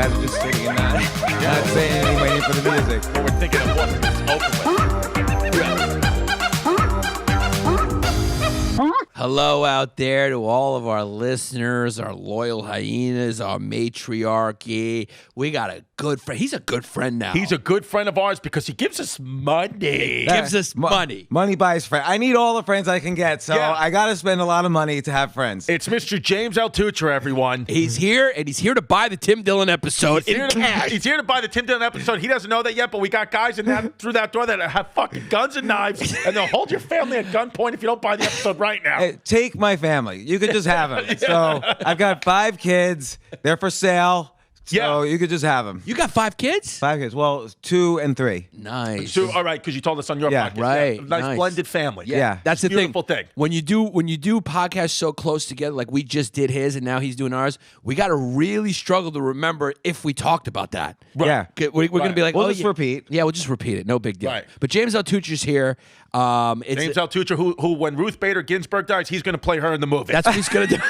guys are just sitting and not saying anything, waiting for the music. Well, we're thinking of what it's open. Hello out there to all of our listeners, our loyal hyenas, our matriarchy. We got a good friend. He's a good friend now. He's a good friend of ours because he gives us money. Gives us money. Money buys friends. I need all the friends I can get, so I got to spend a lot of money to have friends. It's Mr. James Altucher, everyone. He's here, and he's here to buy the Tim Dillon episode He's in cash. He's here to buy the Tim Dillon episode. He doesn't know that yet, but we got guys through that door that have fucking guns and knives, and they'll hold your family at gunpoint if you don't buy the episode right now. Hey, take my family. You could just have them. So I've got 5 kids. They're for sale. So you could just have them. You got 5 kids? 5 kids. Well, 2 and 3. Nice. So, all right, because you told us on your podcast. Right. Nice blended family. Yeah. That's the beautiful thing. When you do podcasts so close together, like we just did his and now he's doing ours, we got to really struggle to remember if we talked about that. Right. Yeah. We're going to be like, We'll just repeat. Yeah, we'll just repeat it. No big deal. Right. But James Altucher's here. James Altucher, who when Ruth Bader Ginsburg dies, he's going to play her in the movie. That's what he's going to do.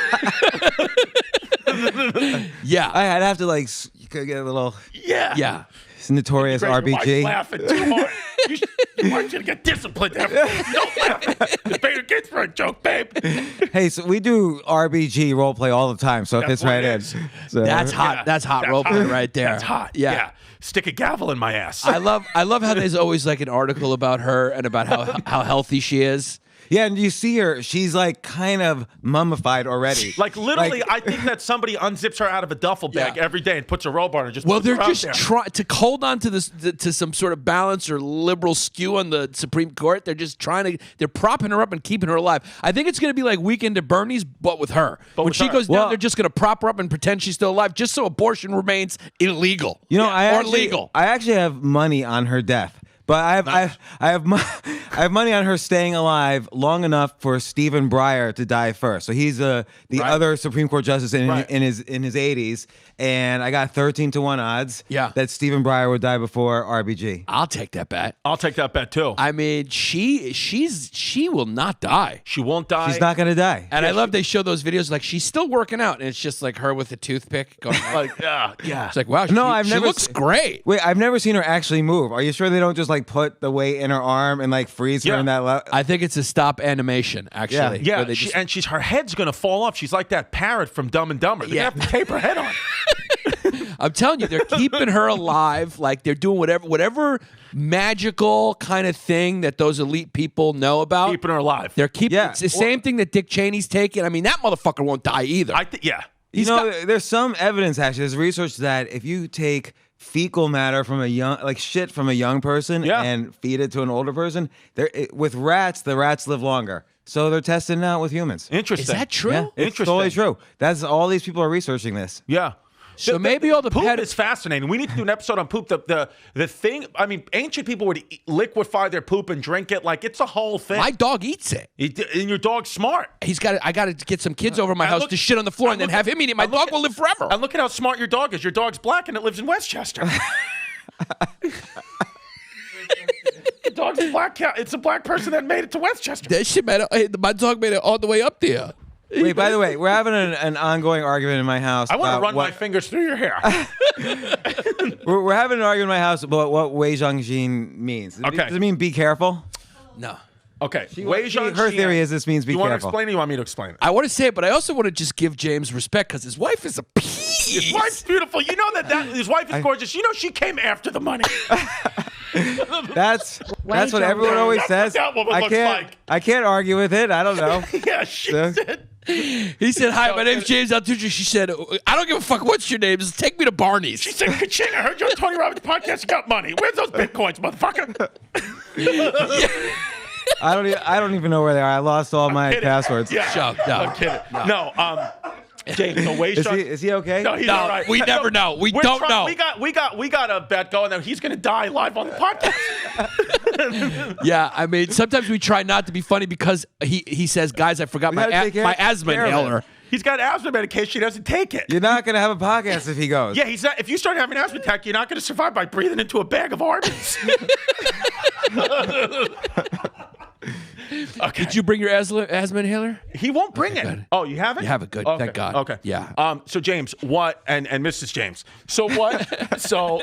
Yeah. I'd have to you could get a little Yeah. notorious Your RBG. wife's laughing too hard. Your wife's going to get disciplined. Don't laugh. The Bader Ginsburg joke, babe. Hey, so we do RBG role play all the time, so it That's fits what right it in. is. So, That's hot. Yeah. That's hot role play right there. That's hot. Yeah. Stick a gavel in my ass. I love how there's always like an article about her and about how healthy she is. Yeah, and you see her, she's kind of mummified already. Literally, I think that somebody unzips her out of a duffel bag every day and puts a robe on her and just Well, puts her they're out just there. trying to hold on to this to some sort of balance or liberal skew on the Supreme Court. They're just they're propping her up and keeping her alive. I think it's going to be like Weekend at Bernie's, but with her. When with she her. goes down, Well- they're just going to prop her up and pretend she's still alive, just so abortion remains illegal. Or legal. I actually have money on her death. But I have money on her staying alive long enough for Stephen Breyer to die first. So he's the other Supreme Court justice in his 80s, and I got 13-1 odds that Stephen Breyer would die before RBG. I'll take that bet. I'll take that bet too. I mean, she will not die. She won't die. She's not gonna die. And I love they show those videos like she's still working out, and it's just like her with a toothpick going like, yeah. It's like, wow, No, she looks great. Wait, I've never seen her actually move. Are you sure they don't just put the weight in her arm and freeze her in that level? I think it's a stop animation, actually. Yeah, where they her head's gonna fall off. She's like that parrot from Dumb and Dumber. They have to tape her head on. I'm telling you, they're keeping her alive. Like they're doing whatever magical kind of thing that those elite people know about. Keeping her alive. They're keeping. It's the same thing that Dick Cheney's taking. I mean, that motherfucker won't die either. There's some evidence actually. There's research that if you take fecal matter from a young, shit from a young person and feed it to an older person, with rats, the rats live longer. So they're testing it out with humans. Interesting. Is that true? Yeah, it's totally true. That's all these people are researching this. Yeah. So maybe all the poop is fascinating. We need to do an episode on poop. The thing. I mean, ancient people would liquefy their poop and drink it. Like it's a whole thing. My dog eats it. And your dog's smart. I got to get some kids over my house to shit on the floor and then have him eat it. My dog will live forever. And look at how smart your dog is. Your dog's black and it lives in Westchester. The dog's black. It's a black person that made it to Westchester. That shit, man. My dog made it all the way up there. Wait, by the way, we're having an ongoing argument in my house. I want to run my fingers through your hair. We're having an argument in my house about what Wei Zhongjin means. Okay. Does it mean be careful? No. Okay. Her theory is this means be careful. You want to explain it or you want me to explain it? I want to say it, but I also want to just give James respect because his wife is a piece. His wife's beautiful. You know that his wife is gorgeous. You know she came after the money. That's what everyone always says. That's what that woman looks like. I can't argue with it. I don't know. Yeah, she said. He said, "Hi, my name's James Altucher." She said, "I don't give a fuck what's your name. Just take me to Barney's." She said, "Ka-ching, I heard you on Tony Robbins podcast. You got money. Where's those bitcoins, motherfucker?" I don't even know where they are. I lost all my passwords. Yeah, I'm kidding. No, James, no way. Is he okay? No, he's all right. We never know. We don't know. We got a bet going that he's going to die live on the podcast. Yeah, I mean, sometimes we try not to be funny because he says, "Guys, I forgot my asthma inhaler." He's got asthma medication. He doesn't take it. You're not going to have a podcast if he goes. Yeah, he's not. If you start having an asthma attack, you're not going to survive by breathing into a bag of Arby's. Okay. Did you bring your asthma inhaler? He won't bring it. good. Oh, you have it? You have it. Good. Okay. Thank God. Okay. Yeah. So James, what and Mrs. James. So what? so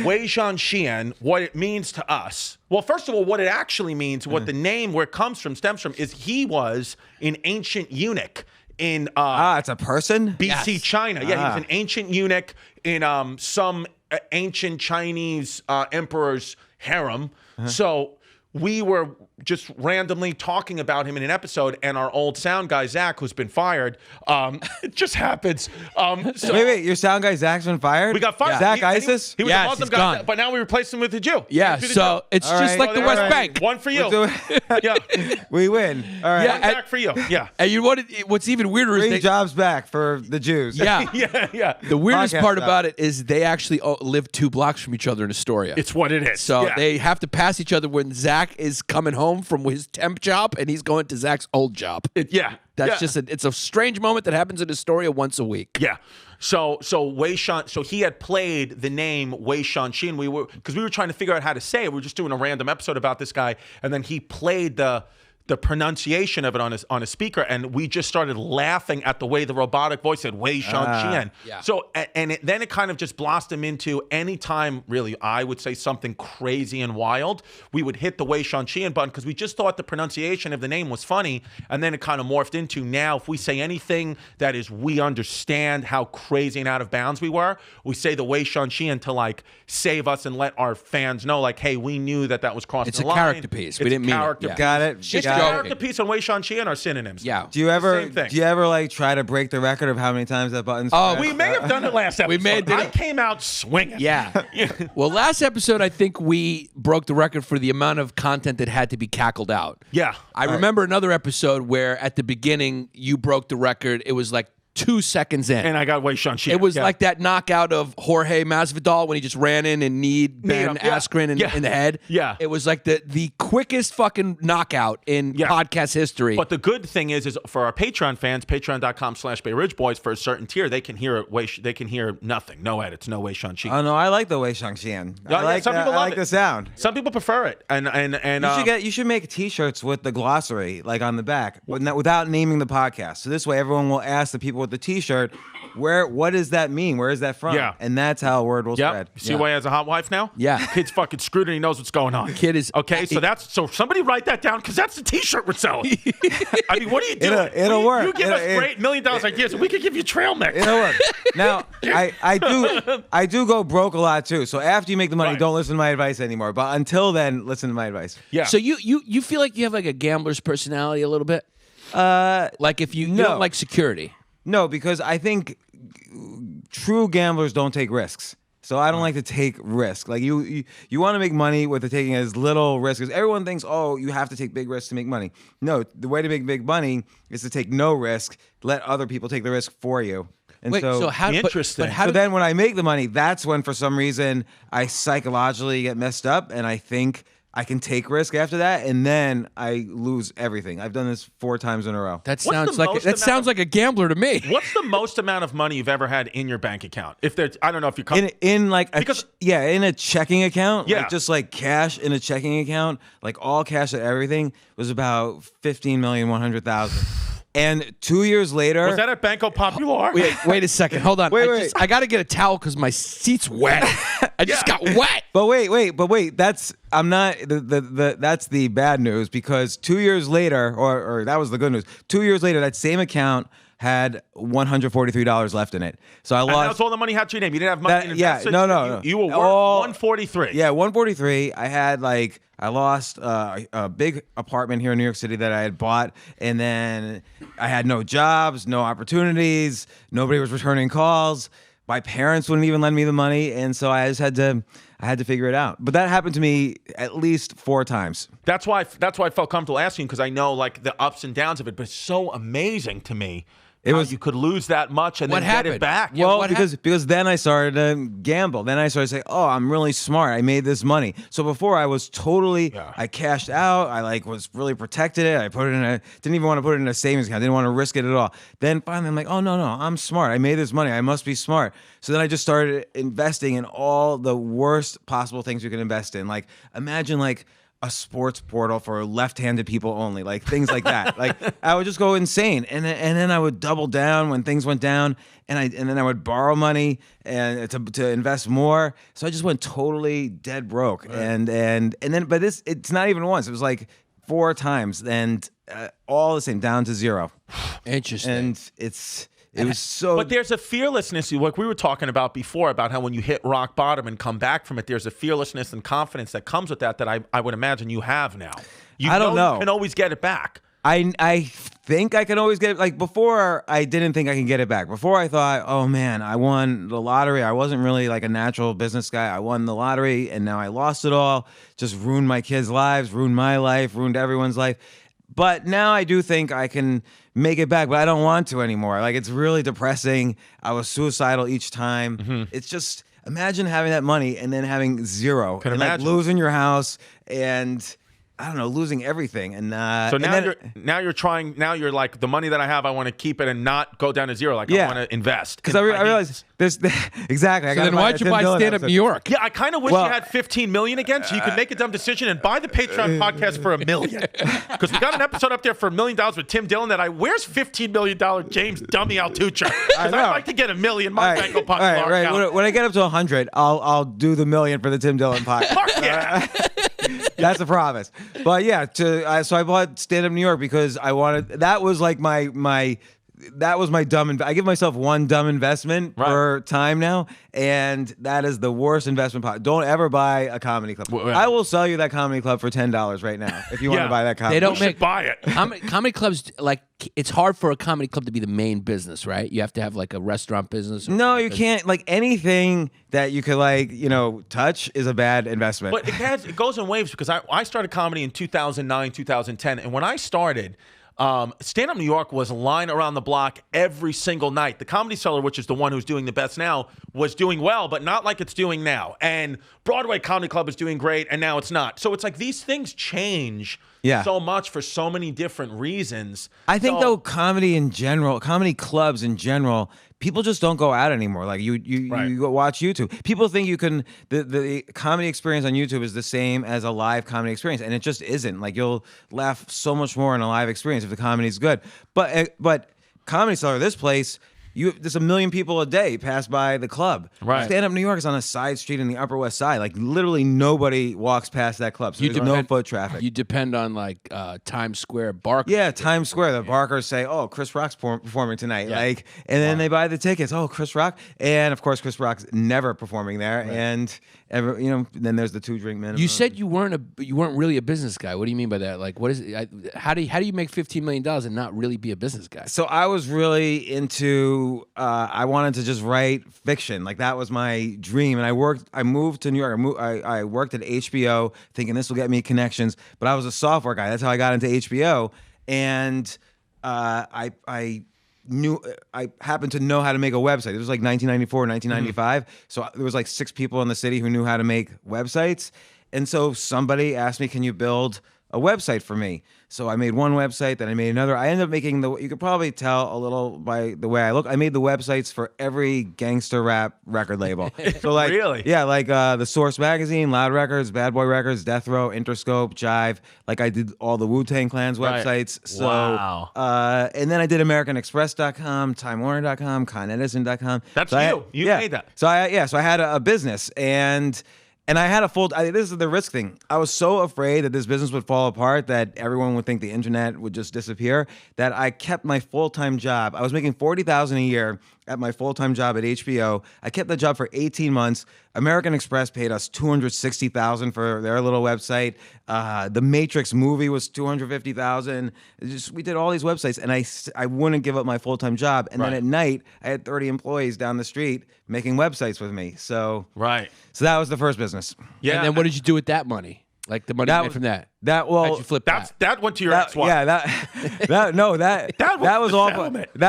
Wei Xian, what it means to us. Well, first of all, what it actually means, what the name where it comes from, stems from, is he was an ancient eunuch in it's a person? BC China. Yeah, he was an ancient eunuch in some ancient Chinese emperor's harem. So we were just randomly talking about him in an episode, and our old sound guy Zach, who's been fired, it just happens. So Wait, your sound guy Zach's been fired? we got fired. Zach He ISIS? was Yes, a Muslim he's guy, gone. but now we replaced him with a Jew. Yeah. He's So the it's All just right. like the Jew. West All right. Bank. One for you. We'll do Yeah. We win. All right. Yeah, One back for you. Yeah. And you know what's even weirder is 3 jobs back for the Jews. yeah. Yeah. The weirdest Podcast part stuff. about it is they actually live 2 blocks from each other in Astoria. It's what it is. So Yeah. they have to pass each other when Zach is coming home from his temp job and he's going to Zach's old job. Yeah. That's Yeah. it's a strange moment that happens in Astoria once a week. Yeah. So Wei Shan, so he had played the name Wei Shanshin. We were trying to figure out how to say it. We were just doing a random episode about this guy, and then he played the pronunciation of it on a speaker, and we just started laughing at the way the robotic voice said Wei Shanshin. Yeah. So then it kind of just blossomed into any time really I would say something crazy and wild, we would hit the Wei Shanshin button because we just thought the pronunciation of the name was funny, and then it kind of morphed into now if we say anything that is we understand how crazy and out of bounds we were, we say the Wei Shanshin to like save us and let our fans know like, hey, we knew that was crossing It's the a line. character piece. We It's didn't a mean it. character Yeah. piece. Got it. It's Got a it. character piece and Wei Shanshin are synonyms. Yeah. Do you ever Same thing. do you ever like try to break the record of how many times that button's Oh, pressed? We may have done it last episode. did I it. came out swinging. Yeah. Well, last episode, I think we broke the record for the amount of content that had to be cackled out. Yeah. I remember another episode where at the beginning you broke the record. It was like 2 seconds in. And I got Wei Shanshin. It was Yeah. like that knockout of Jorge Masvidal when he just ran in and kneed Ben him, yeah. Askren Yeah. in the head. Yeah. It was like the quickest fucking knockout in Yeah. podcast history. But the good thing is for our Patreon fans, patreon.com/Bay Ridge Boys, for a certain tier, they can hear they can hear nothing, no edits, no Wei Shanshin. Oh no, I like the Wei Shangshan. Yeah, I like some people I love like it. the sound. Some people prefer it, and You should make T-shirts with the glossary like on the back, without naming the podcast. So this way, everyone will ask the people with the T-shirt, what does that mean? Where is that from? Yeah. And that's how word will Yep. spread. See why he has a hot wife now? Yeah. Kid's fucking screwed and he knows what's going on. Kid is- okay. So somebody write that down because that's the T-shirt we're selling. I mean, what are you doing? It'll work. You give us great $1 million ideas, and we could give you trail mix. It'll work. Now, I do go broke a lot too. So after you make the money, Right. don't listen to my advice anymore. But until then, listen to my advice. Yeah. So you feel like you have like a gambler's personality a little bit? Like if you no. don't like security. No, because I think true gamblers don't take risks. So I don't like to take risk. Like you want to make money with taking as little risk as everyone thinks. Oh, you have to take big risks to make money. No, the way to make big money is to take no risk. Let other people take the risk for you. And Wait, so how? Interesting. But how so did, then when I make the money, that's when for some reason I psychologically get messed up and I think I can take risk after that, and then I lose everything. I've done this 4 times in a row. that What's sounds the like most that amount sounds of- like a gambler to me. What's the most amount of money you've ever had in your bank account? If there's, I don't know if you come. in like a Because- in a checking account, Yeah. like just like cash in a checking account, like all cash and everything was about 15,100,000. And 2 years later, Was that at Banco Popular? Wait a second. Hold on. Wait. I got to get a towel because my seat's wet. I just got wet. But wait. That's that's the bad news because 2 years later, or that was the good news. 2 years later, that same account had $143 left in it. So I And lost. that's all the money you had to your name. You didn't have money. That- yeah, invested. no. You were worth All- 143. Yeah, 143. I had I lost a big apartment here in New York City that I had bought, and then I had no jobs, no opportunities. Nobody was returning calls. My parents wouldn't even lend me the money, and so I just had to figure it out. But that happened to me at least 4 times. That's why I felt comfortable asking because I know like the ups and downs of it. But it's so amazing to me. It how was- you could lose that much and What then get happened? it back. Yeah, Well, what because then I started to gamble. Then I started to say, "Oh, I'm really smart. I made this money." So before I was totally, Yeah. I cashed out. I was really protected it. I put it didn't even want to put it in a savings account. Didn't want to risk it at all. Then finally, I'm like, "Oh no, I'm smart. I made this money. I must be smart." So then I just started investing in all the worst possible things you can invest in. Like imagine a sports portal for left-handed people only, like things like that. Like I would just go insane, and then I would double down when things went down, and then I would borrow money and to invest more. So I just went totally dead broke, right. and then but it's not even once. It was like 4 times, and all the same, down to 0. Interesting. And it was so. But there's a fearlessness, like we were talking about before, about how when you hit rock bottom and come back from it, there's a fearlessness and confidence that comes with that I would imagine you have now. I don't know. You can always get it back. I think I can always get it. Like before, I didn't think I can get it back. Before, I thought, oh man, I won the lottery. I wasn't really like a natural business guy. I won the lottery, and now I lost it all. Just ruined my kids' lives, ruined my life, ruined everyone's life. But now I do think I can make it back, but I don't want to anymore. Like, it's really depressing. I was suicidal each time. Mm-hmm. It's just, imagine having that money and then having 0. Can and imagine. Like losing your house and, I don't know, losing everything. And so now you're trying. Now you're like, the money that I have, I want to keep it and not go down to 0. Like, I want to invest. Because I realized there's exactly. So then why'd you buy Stand Up New York? Yeah, I kind of wish you had $15 million again, so you could make a dumb decision and buy the Patreon podcast for $1 million. Because we got an episode up there for $1 million with Tim Dillon. Where's $15 million James Dummy Altucher? Because I'd like to get $1 million. My bank will pop right. When I get up to 100, I'll do the $1 million for the Tim Dillon podcast. That's a promise. But yeah, so I bought Stand Up New York because I wanted. That was like that was my dumb. I give myself one dumb investment per time now, and that is the worst investment. Don't ever buy a comedy club. I will sell you that comedy club for $10 right now if you want to buy that comedy. They don't buy it. Comedy clubs, like, it's hard for a comedy club to be the main business, right? You have to have like a restaurant business. No, you can't. Like, anything that you could touch is a bad investment. But it goes in waves, because I started comedy in 2009, 2010, and when I started. Stand Up New York was line around the block every single night. The Comedy Cellar, which is the one who's doing the best now, was doing well, but not like it's doing now. And Broadway Comedy Club is doing great, and now it's not. So it's like these things change so much for so many different reasons. I think, though, comedy in general, comedy clubs in general, people just don't go out anymore. Like, you go watch YouTube. People think you can, the comedy experience on YouTube is the same as a live comedy experience, and it just isn't. Like, you'll laugh so much more in a live experience if the comedy's good. But Comedy Cellar, this place, there's 1 million people a day pass by the club. Right. Stand Up New York is on a side street in the Upper West Side. Like, literally nobody walks past that club. So there's no foot traffic. You depend on like Times Square Barker. Yeah, Times Square. The Barkers say, "Oh, Chris Rock's performing tonight." Yeah. Like, and then they buy the tickets. Oh, Chris Rock, and of course, Chris Rock's never performing there. Right. And then there's the 2-drink minimum. You said you weren't really a business guy. What do you mean by that? Like, what is it? How do you make $15 million and not really be a business guy? So I was really into. I wanted to just write fiction. Like, that was my dream. And I moved to New York. I worked at HBO thinking this will get me connections. But I was a software guy. That's how I got into HBO. And I happened to know how to make a website. It was like 1994, 1995. Mm-hmm. So there was like 6 people in the city who knew how to make websites. And so somebody asked me, can you build a website for me? So I made one website, then I made another. I ended up making you could probably tell a little by the way I look. I made the websites for every gangster rap record label. So like, really? Yeah, like The Source Magazine, Loud Records, Bad Boy Records, Death Row, Interscope, Jive. Like, I did all the Wu-Tang Clan's websites. So, wow. And then I did AmericanExpress.com, TimeWarner.com, ConEdison.com. That's so you made that. So I had a business, and I had this is the risk thing. I was so afraid that this business would fall apart, that everyone would think the internet would just disappear, that I kept my full-time job. I was making $40,000 a year at my full-time job at HBO. I kept that job for 18 months. American Express paid us $260,000 for their little website. The Matrix movie was $250,000. We did all these websites, and I wouldn't give up my full-time job. And then at night, I had 30 employees down the street making websites with me. So right. So that was the first business. Yeah. And then what did you do with that money? Like, the money you made from that? How'd you flip that went to your ex-wife. Yeah, that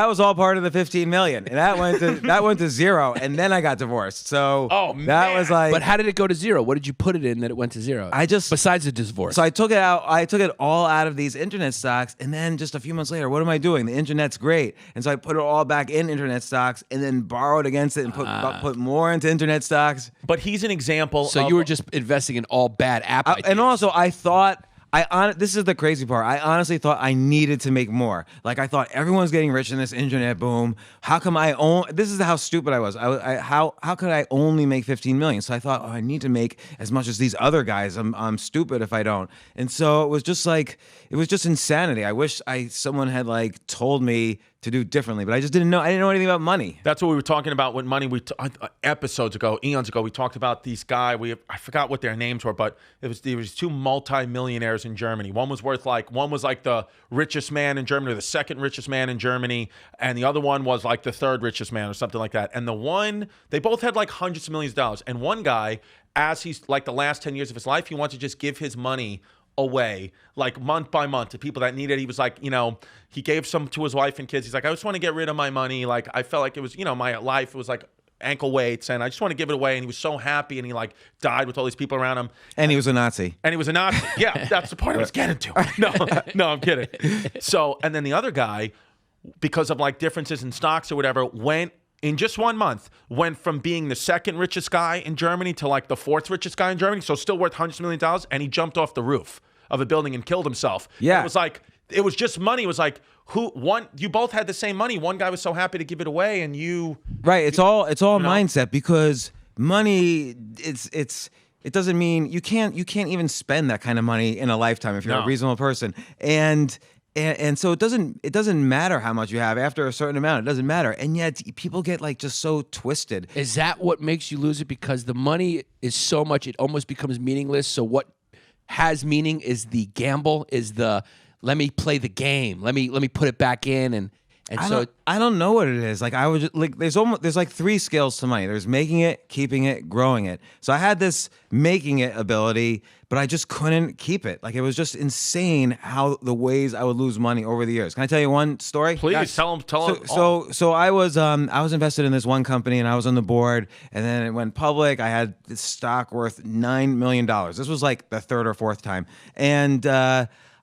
was all part of the 15 million, and that went to zero, and then I got divorced. So that was like. But how did it go to zero? What did you put it in that it went to zero? Besides the divorce. So I took it out. I took it all out of these internet stocks, and then just a few months later, what am I doing? The internet's great, and so I put it all back in internet stocks, and then borrowed against it and put more into internet stocks. But he's an example. So you were just investing in all bad app ideas. And also, I thought. This is the crazy part. I honestly thought I needed to make more. Like, I thought everyone's getting rich in this internet boom. How come this is how stupid I was. How could I only make 15 million? So I thought, I need to make as much as these other guys. I'm stupid if I don't. And so it was just insanity. I wish someone had like told me to do differently, but I just didn't know. I didn't know anything about money. That's what we were talking about with money. Episodes ago, eons ago, we talked about these guys. I forgot what their names were, but there was two multi-millionaires in Germany. One was like the richest man in Germany, or the second richest man in Germany, and the other one was like the third richest man or something like that. And they both had like hundreds of millions of dollars. And one guy, as he's like the last 10 years of his life, he wanted to just give his money away, like month by month, to people that needed. He was like, he gave some to his wife and kids. He's like, I just want to get rid of my money. Like, I felt like it was, my life, it was like ankle weights, and I just want to give it away. And he was so happy, and he like died with all these people around him. And he was a Nazi. Yeah, that's the part I was getting to. No, I'm kidding. So, and then the other guy, because of like differences in stocks or whatever, in just 1 month, went from being the second richest guy in Germany to like the fourth richest guy in Germany. So still worth hundreds of millions of dollars. And he jumped off the roof of a building and killed himself. Yeah. It was just money. It was like, you both had the same money. One guy was so happy to give it away, and you. Right. It's all mindset, because money, it doesn't mean you can't even spend that kind of money in a lifetime if you're a reasonable person. And so it doesn't matter how much you have after a certain amount. It doesn't matter. And yet people get like just so twisted. Is that what makes you lose it? Because the money is so much, it almost becomes meaningless. So what has meaning is the gamble, is the let me play the game. Let me put it back in, and I don't know what it is. Like, I was just, like, there's like 3 skills to money. There's making it, keeping it, growing it. So I had this making it ability, but I just couldn't keep it. Like, it was just insane how the ways I would lose money over the years. Can I tell you one story? Please. Yes. Tell them. So I was invested in this one company, and I was on the board, and then it went public. I had this stock worth $9 million. This was like the third or fourth time. And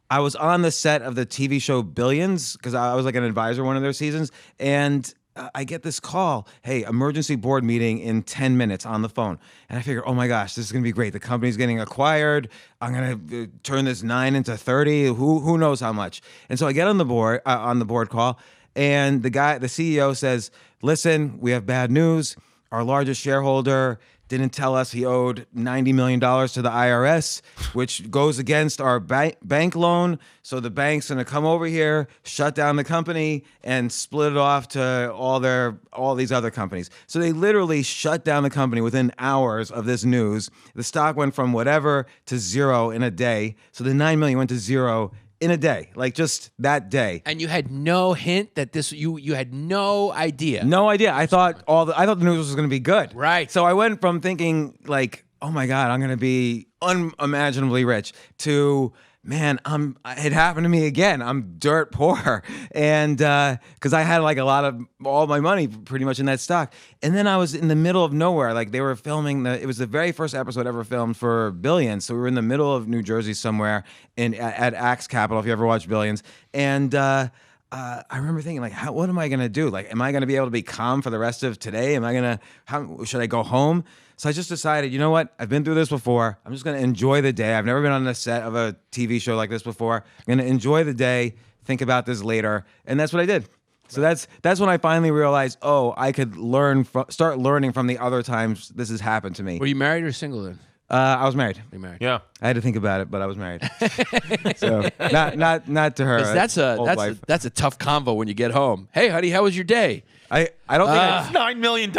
I was on the set of the TV show Billions, because I was like an advisor one of their seasons, and I get this call, hey, emergency board meeting in 10 minutes on the phone. And I figure, oh my gosh, this is going to be great. The company's getting acquired. I'm going to turn this 9 into 30. Who knows how much? And so I get on the board call, and the CEO says, listen, we have bad news. Our largest shareholder didn't tell us he owed $90 million to the IRS, which goes against our bank loan. So the bank's going to come over here, shut down the company, and split it off to all these other companies. So they literally shut down the company within hours of this news. The stock went from whatever to zero in a day. So the $9 million went to zero in a day, like just that day. And you had no hint that you had no idea. No idea. I thought the news was going to be good. Right. So I went from thinking like, oh my God, I'm going to be unimaginably rich, to, man, it happened to me again. I'm dirt poor. And because I had like all my money pretty much in that stock. And then I was in the middle of nowhere. Like, they were filming it was the very first episode ever filmed for Billions. So we were in the middle of New Jersey somewhere at Axe Capital, if you ever watched Billions. And I remember thinking, like, what am I going to do? Like, am I going to be able to be calm for the rest of today? Should I go home? So I just decided, you know what? I've been through this before. I'm just going to enjoy the day. I've never been on the set of a TV show like this before. I'm going to enjoy the day, think about this later. And that's what I did. So that's when I finally realized, I could start learning from the other times this has happened to me. Were you married or single then? I was married. You're married. Yeah. I had to think about it, but I was married. So not to her. That's a tough convo when you get home. Hey, honey, how was your day? I don't think it's $9 million.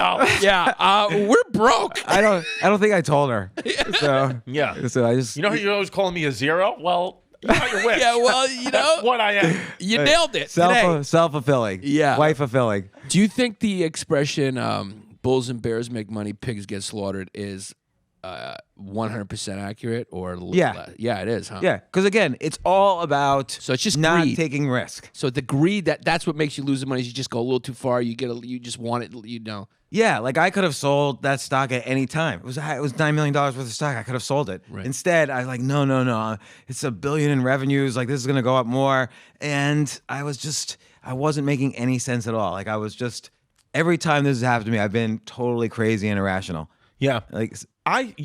Yeah, we're broke. I don't think I told her. So yeah. So I just, you're always calling me a zero. Well, you got your wish. Yeah, well, That's what I am. You nailed it. Today. Self-fulfilling. Yeah. Wife-fulfilling. Do you think the expression "bulls and bears make money, pigs get slaughtered" is 100% accurate or Yeah. Yeah, it is, huh? Yeah, because again, it's all about So it's just not greed. taking risk. So the greed that's what makes you lose the money. Is you just go a little too far. You just want it. Yeah, like I could have sold that stock at any time. It was $9 million worth of stock. I could have sold it. Right. Instead, I was like, no. It's $1 billion in revenues. Like this is gonna go up more. And I wasn't making any sense at all. Like I was just every time this has happened to me, I've been totally crazy and irrational. Yeah. Like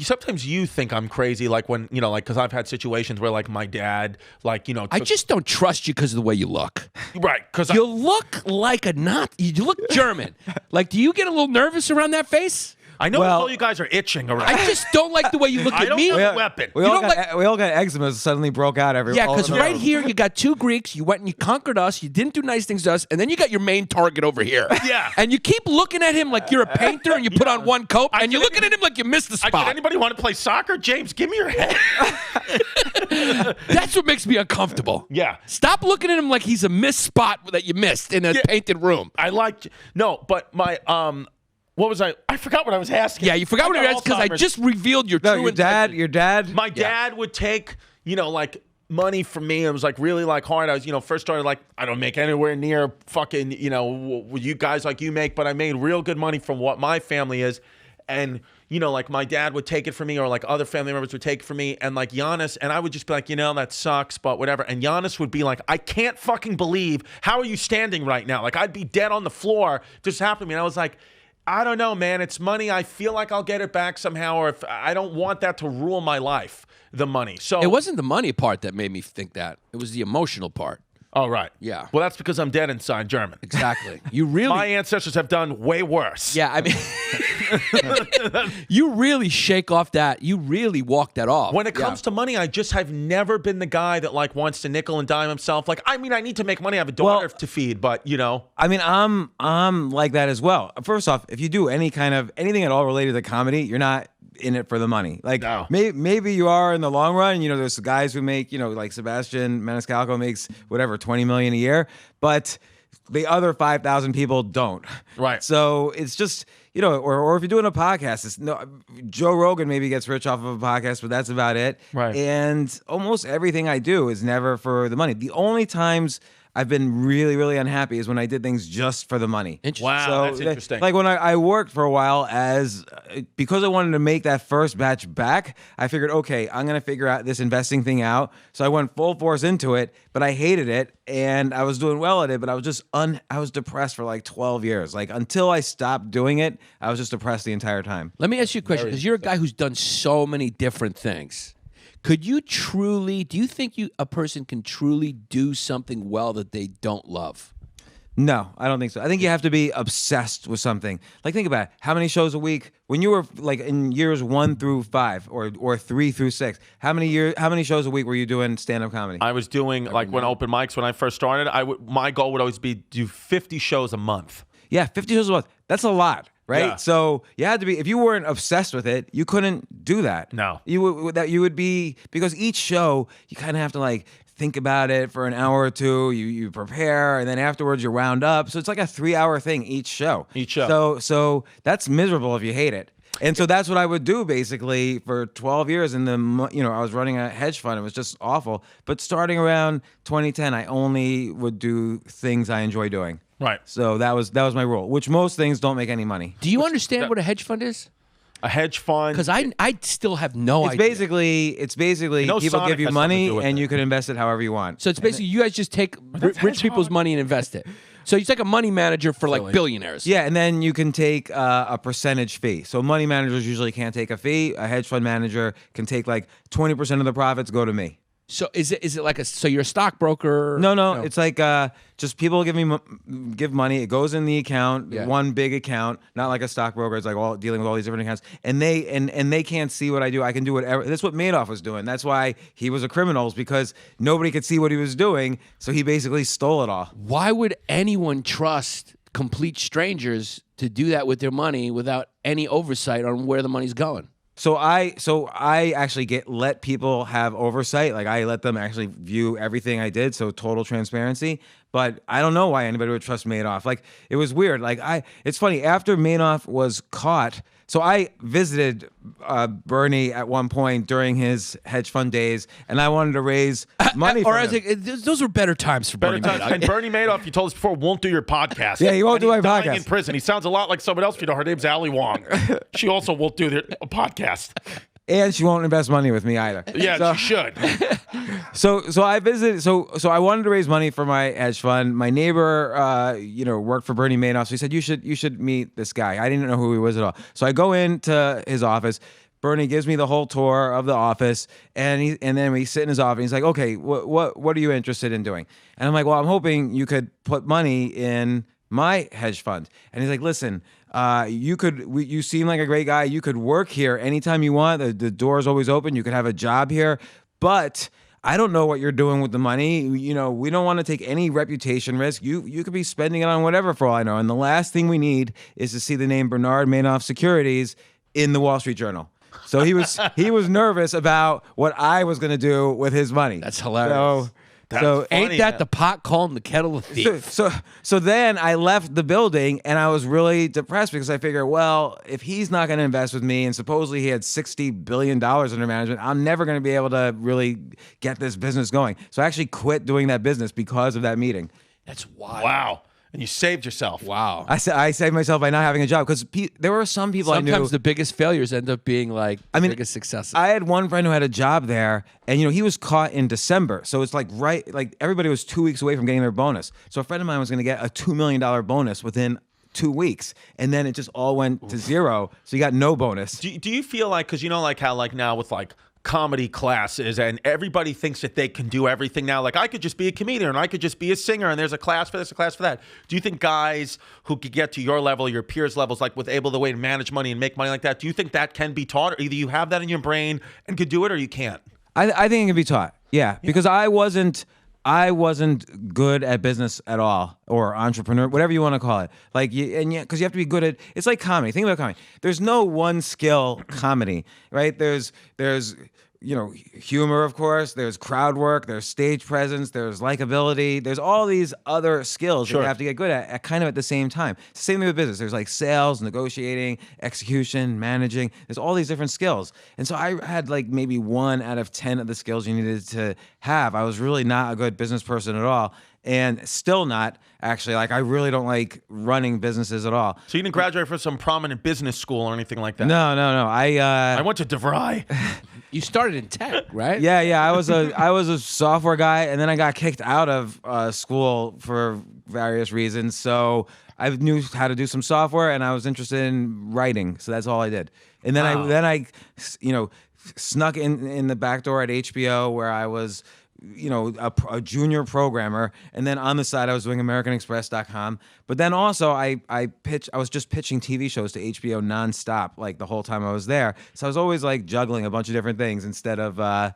Sometimes you think I'm crazy, like when, like, because I've had situations where, like, my dad, like, I just don't trust you because of the way you look. Right. Because you look like you look German. Like, do you get a little nervous around that face? I know all you guys are itching already. I just don't like the way you look I at don't me. have a weapon. We all got eczema suddenly broke out everywhere. Yeah, because right here you got two Greeks. You went and you conquered us. You didn't do nice things to us, and then you got your main target over here. Yeah. And you keep looking at him like you're a painter, and you put on one coat, and you're looking at him like you missed the spot. Did anybody want to play soccer? James, give me your head. That's what makes me uncomfortable. Yeah. Stop looking at him like he's a missed spot that you missed in a painted room. But my what was I forgot what I was asking. Yeah, you forgot what you were asking because I just revealed your true intention. Your dad. My dad would take, like money from me. It was like really like hard. I was, first started like I don't make anywhere near fucking, you guys like you make, but I made real good money from what my family is. And, like my dad would take it from me or like other family members would take it from me. And like Yannis, and I would just be like, that sucks, but whatever. And Yannis would be like, I can't fucking believe, how are you standing right now? Like I'd be dead on the floor. This happened to me. And I was like, I don't know, man. It's money. I feel like I'll get it back somehow, or if I don't want that to rule my life, the money. So it wasn't the money part that made me think that. It was the emotional part. Oh, right. Yeah. Well, that's because I'm dead inside German. Exactly. You really... My ancestors have done way worse. Yeah, I mean... you really shake off that. You really walk that off. When it comes to money, I just have never been the guy that like wants to nickel and dime himself. Like, I mean, I need to make money. I have a daughter to feed, but I mean, I'm like that as well. First off, if you do anything at all related to comedy, you're not in it for the money. Like maybe you are in the long run. There's guys who make, like Sebastian Maniscalco makes whatever, 20 million a year, but the other 5,000 people don't. Right. So it's just, or if you're doing a podcast, Joe Rogan maybe gets rich off of a podcast, but that's about it. Right. And almost everything I do is never for the money. The only times I've been really, really unhappy is when I did things just for the money. Interesting. Wow, So, that's interesting. Like when I worked for a while because I wanted to make that first batch back, I figured, okay, I'm going to figure out this investing thing out. So I went full force into it, but I hated it and I was doing well at it, but I was just I was depressed for like 12 years. Like until I stopped doing it, I was just depressed the entire time. Let me ask you a question, because you're a guy who's done so many different things. Do you think a person can truly do something well that they don't love? No, I don't think so. I think you have to be obsessed with something. Like think about it. How many shows a week? When you were like in years 1 through 5 or 3 through 6, how many shows a week were you doing stand-up comedy? I was doing like when open mics when I first started. My goal would always be do 50 shows a month. Yeah, 50 shows a month. That's a lot. Right, Yeah. so you had to be. If you weren't obsessed with it, you couldn't do that. No, you would be, because each show you kind of have to like think about it for an hour or two. You prepare, and then afterwards you round up. So it's like a 3-hour thing each show. So that's miserable if you hate it. And so that's what I would do basically for 12 years. And I was running a hedge fund. It was just awful. But starting around 2010, I only would do things I enjoy doing. Right. So that was my rule, which most things don't make any money. Do you understand what a hedge fund is? A hedge fund? Because I still have no idea. It's basically people Sonic give you has money something to do with and it. you can invest it however you want. So it's basically you guys just take rich people's money and invest it. So it's like a money manager for like billionaires. Yeah, and then you can take a percentage fee. So money managers usually can't take a fee. A hedge fund manager can take like 20% of the profits go to me. So is it like so you're a stockbroker? No. It's like just people give money. It goes in the account, one big account, not like a stockbroker. It's like all dealing with all these different accounts, and they can't see what I do. I can do whatever. That's what Madoff was doing. That's why he was a criminal, because nobody could see what he was doing. So he basically stole it all. Why would anyone trust complete strangers to do that with their money without any oversight on where the money's going? So I actually let people have oversight. Like I let them actually view everything I did. So total transparency. But I don't know why anybody would trust Madoff. Like it was weird. Like it's funny, after Madoff was caught. So I visited Bernie at one point during his hedge fund days, and I wanted to raise money for him. Those were better times for Bernie Madoff. And Bernie Madoff, you told us before, won't do your podcast. Yeah, he won't do my dying podcast. in prison. He sounds a lot like someone else. You know, her name's Ali Wong. She also won't do a podcast. And she won't invest money with me either. Yeah, she should. So I visited. So I wanted to raise money for my hedge fund. My neighbor, worked for Bernie Madoff. So he said you should meet this guy. I didn't know who he was at all. So I go into his office. Bernie gives me the whole tour of the office, and then we sit in his office. And he's like, "Okay, what are you interested in doing?" And I'm like, "Well, I'm hoping you could put money in my hedge fund." And he's like, "Listen, you seem like a great guy. You could work here anytime you want. The door's always open. You could have a job here, but I don't know what you're doing with the money. You know, we don't want to take any reputation risk. You could be spending it on whatever for all I know. And the last thing we need is to see the name Bernard Madoff Securities in the Wall Street Journal." So he was nervous about what I was going to do with his money. That's hilarious. So ain't that the pot calling the kettle a thief? So then I left the building, and I was really depressed because I figured, well, if he's not going to invest with me, and supposedly he had $60 billion under management, I'm never going to be able to really get this business going. So I actually quit doing that business because of that meeting. That's wild. Wow. And you saved yourself. Wow. I saved myself by not having a job because there were some people I knew. Sometimes the biggest failures end up being like biggest successes. I had one friend who had a job there, and he was caught in December. So it's like everybody was 2 weeks away from getting their bonus. So a friend of mine was going to get a $2 million bonus within 2 weeks, and then it just all went to zero. So you got no bonus. Do you feel like, because how now with comedy classes and everybody thinks that they can do everything now. Like I could just be a comedian and I could just be a singer and there's a class for this, a class for that. Do you think guys who could get to your level, your peers' levels, like with able the way to manage money and make money like that, do you think that can be taught? Or either you have that in your brain and could do it or you can't? I think it can be taught. Yeah, because I wasn't good at business at all, or entrepreneur, whatever you want to call it. Because you have to be good at. It's like comedy. Think about comedy. There's no one skill comedy, right? There's humor, of course. There's crowd work. There's stage presence. There's likability. There's all these other skills that you have to get good at kind of at the same time. It's the same thing with business. There's like sales, negotiating, execution, managing. There's all these different skills. And so I had maybe 1 out of 10 of the skills you needed to have. I was really not a good business person at all. And still not, actually. I really don't like running businesses at all. So you didn't graduate from some prominent business school or anything like that? No. I went to DeVry. You started in tech, right? Yeah. I was a software guy, and then I got kicked out of school for various reasons. So I knew how to do some software, and I was interested in writing. So that's all I did. And then I snuck in the back door at HBO, where I was a junior programmer, and then on the side I was doing AmericanExpress.com. But then also I was just pitching TV shows to HBO nonstop the whole time I was there. So I was always juggling a bunch of different things instead of I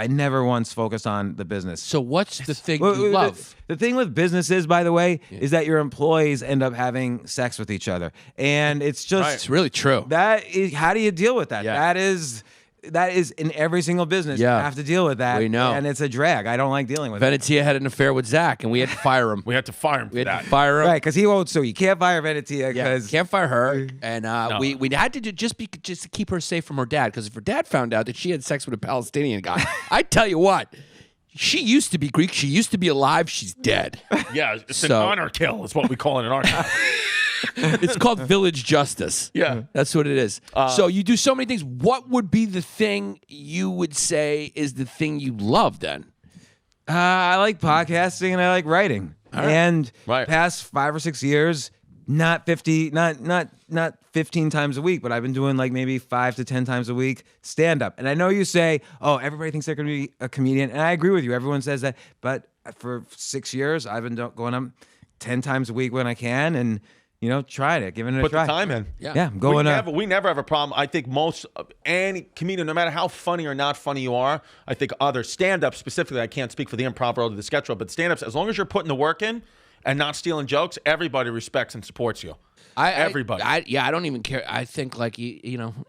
never once focused on the business. So what's the thing you love? The thing with businesses, by the way, is that your employees end up having sex with each other, and it's just It's really true. That is, how do you deal with that? Yeah. That is in every single business. Yeah. You have to deal with that. We know. And it's a drag. I don't like dealing with it. Venetia had an affair with Zach, and we had to fire him. We had to fire him for that. Right, because he won't sue. You can't fire Venetia because can't fire her. And we had to do just to keep her safe from her dad, because if her dad found out that she had sex with a Palestinian guy, I tell you what, she used to be Greek. She used to be alive. She's dead. Yeah, it's an honor kill is what we call it in our town. It's called village justice. Yeah. That's what it is. So you do so many things. What would be the thing you would say is the thing you love then? I like podcasting and I like writing. Right. And Right. past 5 or 6 years, not 15 times a week, but I've been doing maybe 5 to 10 times a week stand up. And I know you say, "Oh, everybody thinks they're going to be a comedian," and I agree with you. Everyone says that, but for 6 years, I've been going up 10 times a week when I can, and tried it, giving it a try. Put the time in. Yeah, I'm going up. We never have a problem. I think any comedian, no matter how funny or not funny you are, I think other stand-ups specifically, I can't speak for the improv world or the sketch world, but stand-ups, as long as you're putting the work in and not stealing jokes, everybody respects and supports you. Everybody. I don't even care. I think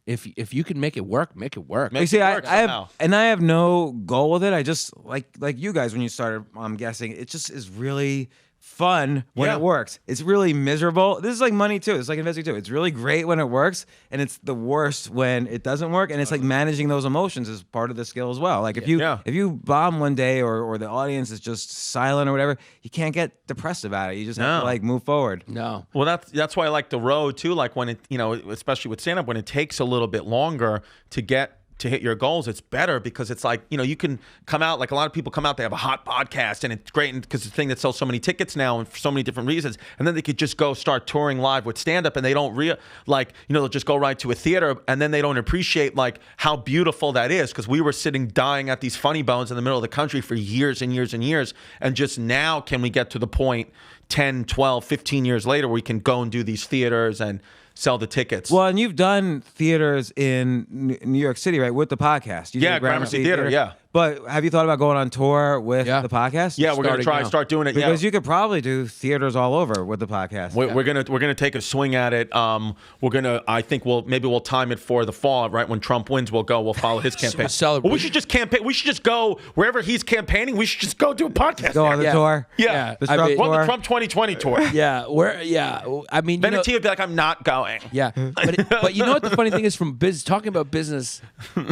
if you can make it work, make it work. Make See, it work somehow. I have no goal with it. I just like you guys when you started. I'm guessing it just is really fun when Yeah. it works. It's really miserable. This is like money too. It's like investing too. It's really great when it works, and it's the worst when it doesn't work. And it's like managing those emotions is part of the skill as well. Like if you bomb one day or the audience is just silent or whatever, you can't get depressed about it. You just have to like move forward. No. Well, that's why I like the road too. Like when it, especially with stand up, when it takes a little bit longer to hit your goals, it's better because it's like, you can come out, like a lot of people come out, they have a hot podcast and it's great because it's the thing that sells so many tickets now and for so many different reasons. And then they could just go start touring live with stand up and they don't they'll just go right to a theater and then they don't appreciate like how beautiful that is, because we were sitting dying at these funny bones in the middle of the country for years and years and years. And just now can we get to the point 10, 12, 15 years later where we can go and do these theaters and sell the tickets. Well, and you've done theaters in New York City, right, with the podcast. You did Gramercy Theater, yeah. But have you thought about going on tour with the podcast? Yeah, we're going to start doing it. Because you could probably do theaters all over with the podcast. We're gonna take a swing at it. I think we'll time it for the fall, right when Trump wins. We'll follow his campaign. Celebrate. Well, we should just campaign. We should just go wherever he's campaigning. We should just go do a podcast. Go on the tour. Yeah. The Trump tour. The Trump 2020 tour. I mean, Then the team would be like, I'm not going. Yeah, but you know what the funny thing is from business, talking about business.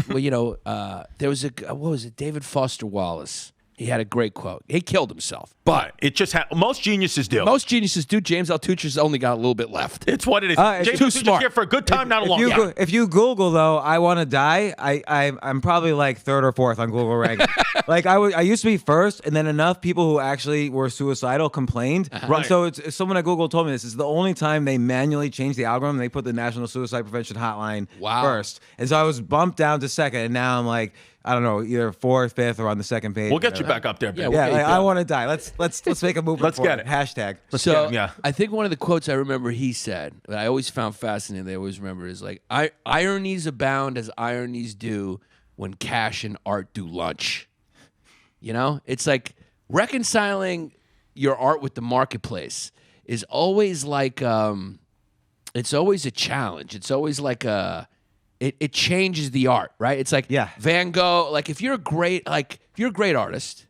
Well, there was what was it? David Foster Wallace. He had a great quote. He killed himself, but it just most geniuses do. Most geniuses do. James Altucher's only got a little bit left. It's what it is. James Altucher's smart. here for a good time, not a long time. If you Google though, I want to die. I'm probably like third or fourth on Google ranking. Like I used to be first, and then enough people who actually were suicidal complained. Right. And so it's someone at Google told me this is the only time they manually changed the algorithm. They put the National Suicide Prevention Hotline first, and so I was bumped down to second, and now I'm like, I don't know, either fourth, fifth, or on the second page. We'll get you back up there, baby. Yeah, I want to die. Let's make a movement. Let's get it. Hashtag. I think one of the quotes I remember he said that I always found fascinating. That I always remember is like, "Ironies abound as ironies do when cash and art do lunch." It's like reconciling your art with the marketplace is always like, it's always a challenge. It's always like it changes the art, right? It's like Van Gogh. Like if you're a great artist,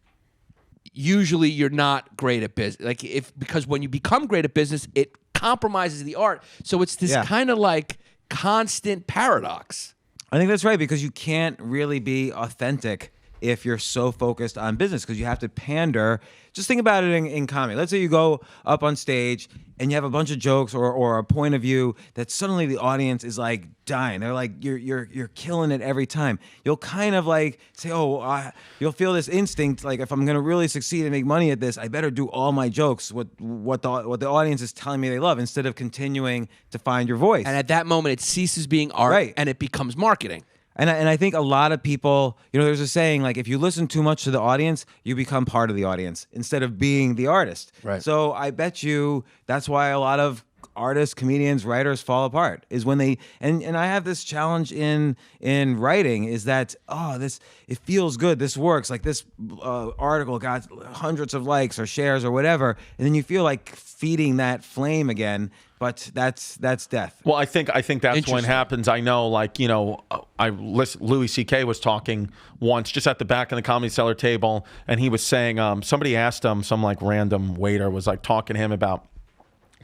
usually you're not great at business. Because when you become great at business, it compromises the art. So it's this kind of like constant paradox. I think that's right, because you can't really be authentic if you're so focused on business, because you have to pander. Just think about it in comedy. Let's say you go up on stage and you have a bunch of jokes or a point of view that suddenly the audience is like dying. They're like, you're killing it every time. You'll kind of like say, you'll feel this instinct, like if I'm gonna really succeed and make money at this, I better do all my jokes what the audience is telling me they love, instead of continuing to find your voice. And at that moment, it ceases being art and it becomes marketing. And I think a lot of people, there's a saying, like, if you listen too much to the audience, you become part of the audience instead of being the artist. Right. So I bet you that's why a lot of artists, comedians, writers fall apart, is when they, and I have this challenge in writing, is that, it feels good, this works, like this article got hundreds of likes or shares or whatever, and then you feel like feeding that flame again. But that's death. Well, I think that's when it happens. I know, Louis C.K. was talking once just at the back of the Comedy Cellar table, and he was saying, somebody asked him, some like random waiter was like talking to him about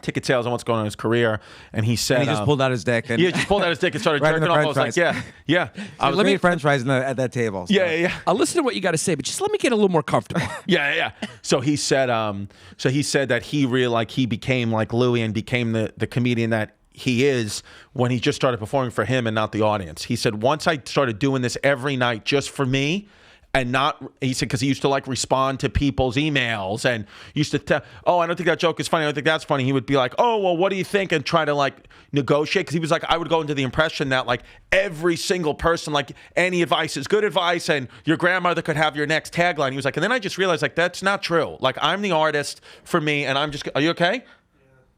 ticket sales and what's going on in his career, and he said, and he just pulled out his dick. And just pulled out his dick and started jerking off. I was like, yeah. I was making French fries at that table. So. Yeah. I'll listen to what you got to say, but just let me get a little more comfortable. Yeah. So he said that he really he became like Louis and became the comedian that he is when he just started performing for him and not the audience. He said, once I started doing this every night just for me, and he said, because he used to respond to people's emails and used to tell, I don't think that joke is funny, I don't think that's funny. He would be like, what do you think? And try to negotiate, because he was like, I would go into the impression that every single person, any advice is good advice and your grandmother could have your next tagline. He was like, and then I just realized that's not true. I'm the artist for me, and I'm just, are you okay? Yeah.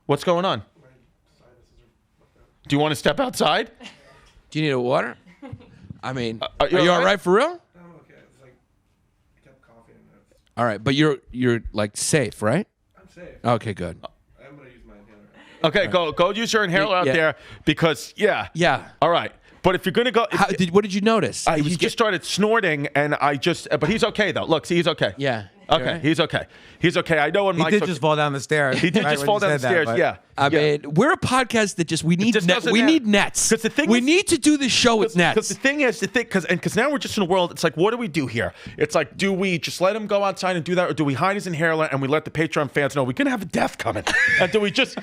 What's going on? Do you want to step outside? Do you need a water? I mean, are you all right for real? All right, but you're safe, right? I'm safe. Okay, good. I'm gonna use my inhaler. Okay, go use your inhaler out there, because all right. But if you're gonna go, what did you notice? He just started snorting, and but he's okay though. Look, see, he's okay. Yeah. Okay, he's okay. He's okay. I know when He Mike's did just fall down the stairs. He did right just when fall you down the said stairs. that, Yeah. I mean, we're a podcast that just we need just doesn't we matter. need nets. 'Cause the thing we is- need to do this show with nets. Because the thing is, because now we're just in a world. It's like, what do we do here? It's like, do we just let him go outside and do that, or do we hide his inhaler and we let the Patreon fans know we're gonna have a death coming? And do we just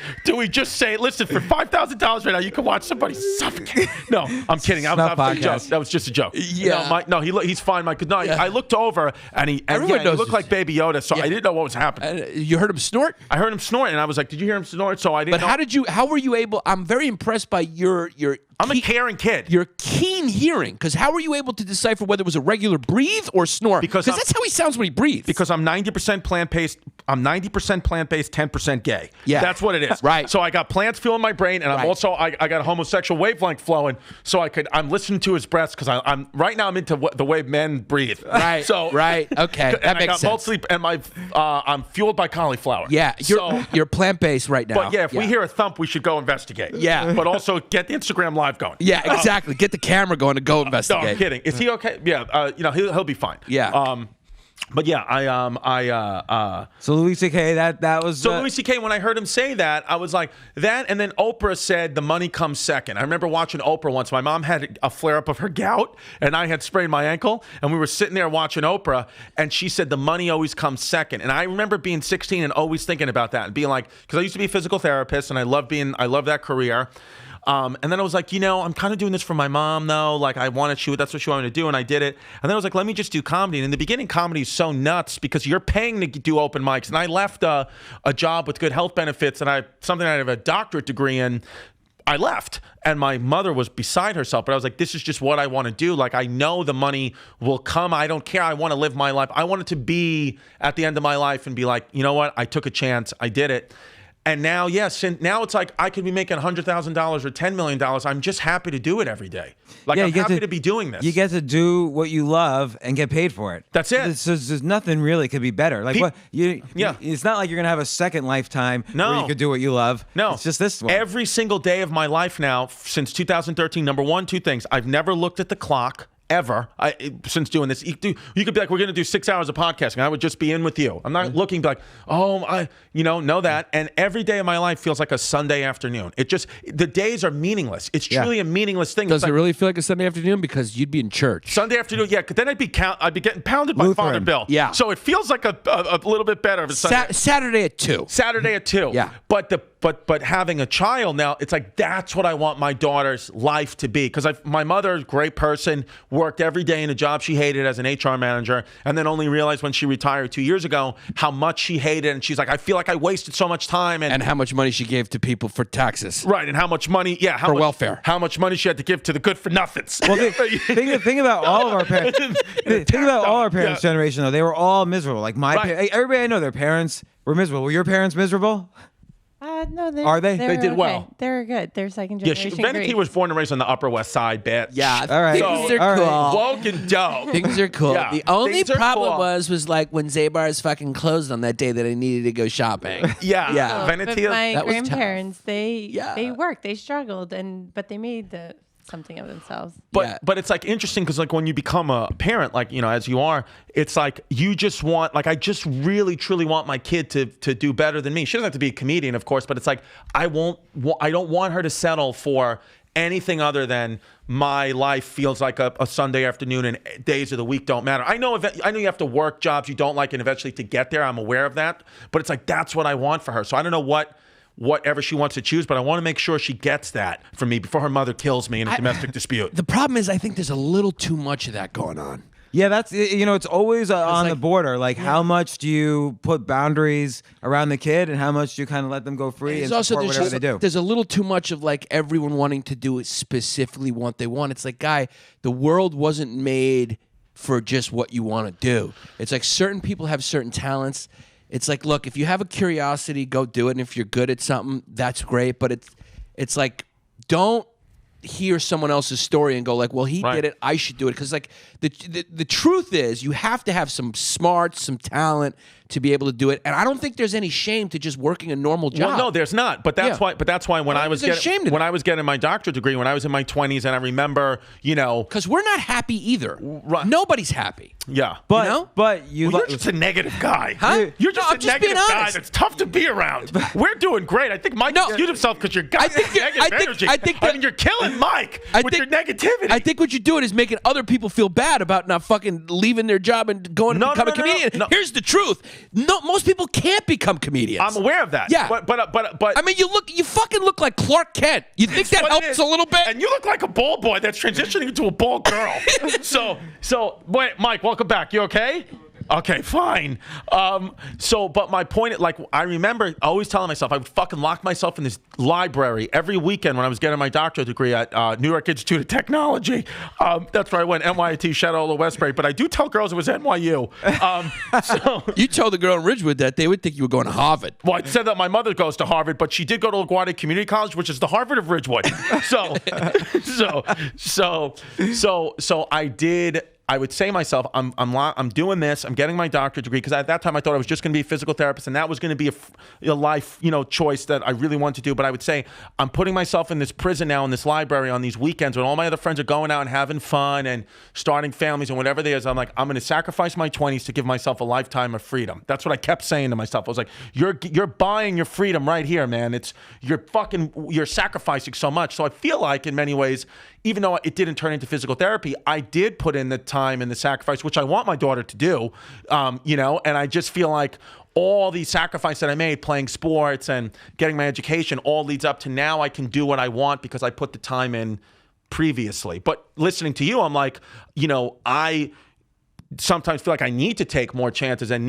say, listen, for $5,000 right now, you can watch somebody suffocate? No, I'm kidding. That was a joke. That was just a joke. Yeah. He's fine, Mike. No, I looked over and he looked like Baby Yoda, so I didn't know what was happening. You heard him snort? I heard him snort, and I was like, "Did you hear him snort?" So I didn't. But how were you able? I'm very impressed by your. I'm a caring kid. Your keen hearing, because how were you able to decipher whether it was a regular breathe or snort? Because that's how he sounds when he breathes. Because I'm 90% plant-based. I'm 90% plant-based, 10% gay. Yeah, that's what it is. Right. So I got plants fueling my brain, and I'm also I got a homosexual wavelength flowing. So I'm listening to his breaths because I'm right now I'm into the way men breathe. Right. So right. Okay. That makes sense. And I'm fueled by cauliflower. Yeah. You're plant-based right now. But if we hear a thump, we should go investigate. Yeah. But also get the Instagram live going. Yeah, exactly. Get the camera going and go investigate. No, I'm kidding. Is he okay? Yeah. He'll be fine. Yeah. But yeah, So Louis C.K. that was. So Louis C.K. when I heard him say that, I was like that, and then Oprah said the money comes second. I remember watching Oprah once. My mom had a flare up of her gout, and I had sprained my ankle, and we were sitting there watching Oprah, and she said the money always comes second. And I remember being 16 and always thinking about that and being like, because I used to be a physical therapist, and I love that career. And then I was like, I'm kind of doing this for my mom, though. Like, that's what she wanted to do, and I did it. And then I was like, let me just do comedy. And in the beginning, comedy is so nuts because you're paying to do open mics. And I left a job with good health benefits and something I have a doctorate degree in. I left, and my mother was beside herself. But I was like, this is just what I want to do. Like, I know the money will come. I don't care. I want to live my life. I wanted to be at the end of my life and be like, you know what? I took a chance. I did it. And now, now it's like I could be making $100,000 or $10 million. I'm just happy to do it every day. Like, I'm happy to be doing this. You get to do what you love and get paid for it. That's it. There's nothing really could be better. Like it's not like you're gonna have a second lifetime where you could do what you love. No, it's just this one. Every single day of my life now, since 2013. Number one, two things. I've never looked at the clock. Ever since doing this, you could be like, we're going to do 6 hours of podcasting. I would just be in with you. I'm not looking like, know that. And every day of my life feels like a Sunday afternoon. The days are meaningless. It's truly a meaningless thing. Does it really feel like a Sunday afternoon? Because you'd be in church. Sunday afternoon, yeah. Because then I'd be getting pounded by Lutheran. Father Bill. Yeah. So it feels like a little bit better of a Sunday. Saturday at 2. Saturday at 2. Yeah. But having a child now, it's like that's what I want my daughter's life to be. Because my mother, great person, worked every day in a job she hated as an HR manager, and then only realized when she retired 2 years ago how much she hated. And she's like, I feel like I wasted so much time. And how much money she gave to people for taxes. Right, and how much money, for welfare. How much money she had to give to the good for nothings. Well, think about all of our parents. Think about all our parents' generation, though. They were all miserable. Like everybody I know, their parents were miserable. Were your parents miserable? No, are they? They did well. They're good. They're second generation. Vanity was born and raised on the Upper West Side, bitch. Yeah, all right. Things are cool. Woke and dope. Things are cool. Yeah, the only problem cool. was like when Zabar's fucking closed on that day that I needed to go shopping. Yeah. But my that was grandparents, they worked, they struggled, but they made something of themselves. But it's like interesting because like when you become a parent, like as you are, it's like you just want, like I just really truly want my kid to do better than me. She doesn't have to be a comedian, of course, but it's like I don't want her to settle for anything other than my life feels like a Sunday afternoon and days of the week don't matter. I know you have to work jobs you don't like and eventually to get there. I'm aware of that, but it's like that's what I want for her. So I don't know whatever she wants to choose, but I want to make sure she gets that from me before her mother kills me in a domestic dispute. The problem is I think there's a little too much of that going on. Yeah, that's it's always on the border. Like, how much do you put boundaries around the kid, and how much do you kind of let them go free and support whatever they do? There's a little too much of like everyone wanting to do it specifically what they want. It's like, guy, the world wasn't made for just what you want to do. It's like certain people have certain talents. It's like, look, if you have a curiosity, go do it. And if you're good at something, that's great. But it's like, don't hear someone else's story and go like, well, he did it, I should do it. Because like the truth is, you have to have some smarts, some talent to be able to do it. And I don't think there's any shame to just working a normal job. Well, no, there's not. But that's why. But that's why when I was getting my doctorate degree, when I was in my 20s, and I remember, because we're not happy either. Right. Nobody's happy. Yeah, but you're just a negative guy. Huh? You're just a negative guy honest. that's tough to be around. We're doing great. I think Mike excused himself because you're negative energy. I mean, you're killing Mike with your negativity. I think what you're doing is making other people feel bad about not fucking leaving their job and going to become a comedian. No. Here's the truth: most people can't become comedians. I'm aware of that. Yeah, but I mean, you fucking look like Clark Kent. You think that helps a little bit? And you look like a bald boy that's transitioning into a bald girl. so wait, Mike, welcome back. You okay? Okay, fine. But my point, like, I remember always telling myself I would fucking lock myself in this library every weekend when I was getting my doctorate degree at New York Institute of Technology. That's where I went, NYT, shout out to Westbury. But I do tell girls it was NYU. You told the girl in Ridgewood that they would think you were going to Harvard. Well, I said that my mother goes to Harvard, but she did go to LaGuardia Community College, which is the Harvard of Ridgewood. So I did. I would say to myself, I'm doing this. I'm getting my doctorate degree because at that time I thought I was just going to be a physical therapist, and that was going to be a life, choice that I really wanted to do. But I would say I'm putting myself in this prison now in this library on these weekends when all my other friends are going out and having fun and starting families and whatever there is. I'm like, I'm going to sacrifice my 20s to give myself a lifetime of freedom. That's what I kept saying to myself. I was like, you're buying your freedom right here, man. You're sacrificing so much. So I feel like in many ways, even though it didn't turn into physical therapy, I did put in the time and the sacrifice, which I want my daughter to do, and I just feel like all the sacrifice that I made playing sports and getting my education all leads up to now I can do what I want because I put the time in previously. But listening to you, I'm like, I sometimes feel like I need to take more chances and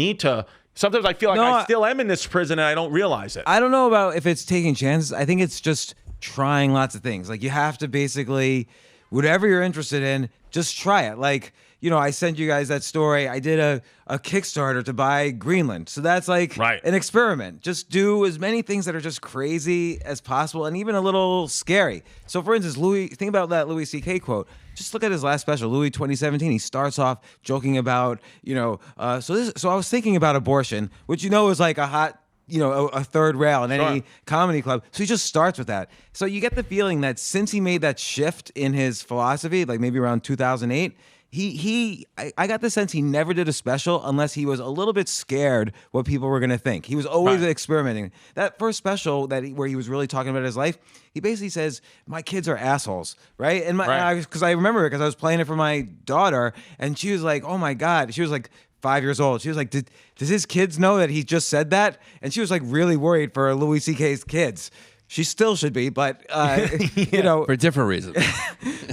sometimes I feel like I still am in this prison and I don't realize it. I don't know about if it's taking chances. I think it's just trying lots of things. Like, you have to basically, whatever you're interested in, just try it. Like, I sent you guys that story. I did a Kickstarter to buy Greenland. So that's like an experiment. Just do as many things that are just crazy as possible and even a little scary. So for instance, think about that Louis C.K. quote. Just look at his last special, Louis 2017. He starts off joking about, so I was thinking about abortion, which is like a hot, a third rail in any comedy club. So he just starts with that. So you get the feeling that since he made that shift in his philosophy, like maybe around 2008, I got the sense he never did a special unless he was a little bit scared what people were going to think. He was always experimenting. That first special where he was really talking about his life, he basically says, my kids are assholes, right? And because I remember it because I was playing it for my daughter, and she was like, oh my God. She was like 5 years old. She was like, does his kids know that he just said that? And she was like really worried for Louis C.K.'s kids. She still should be, but for different reasons.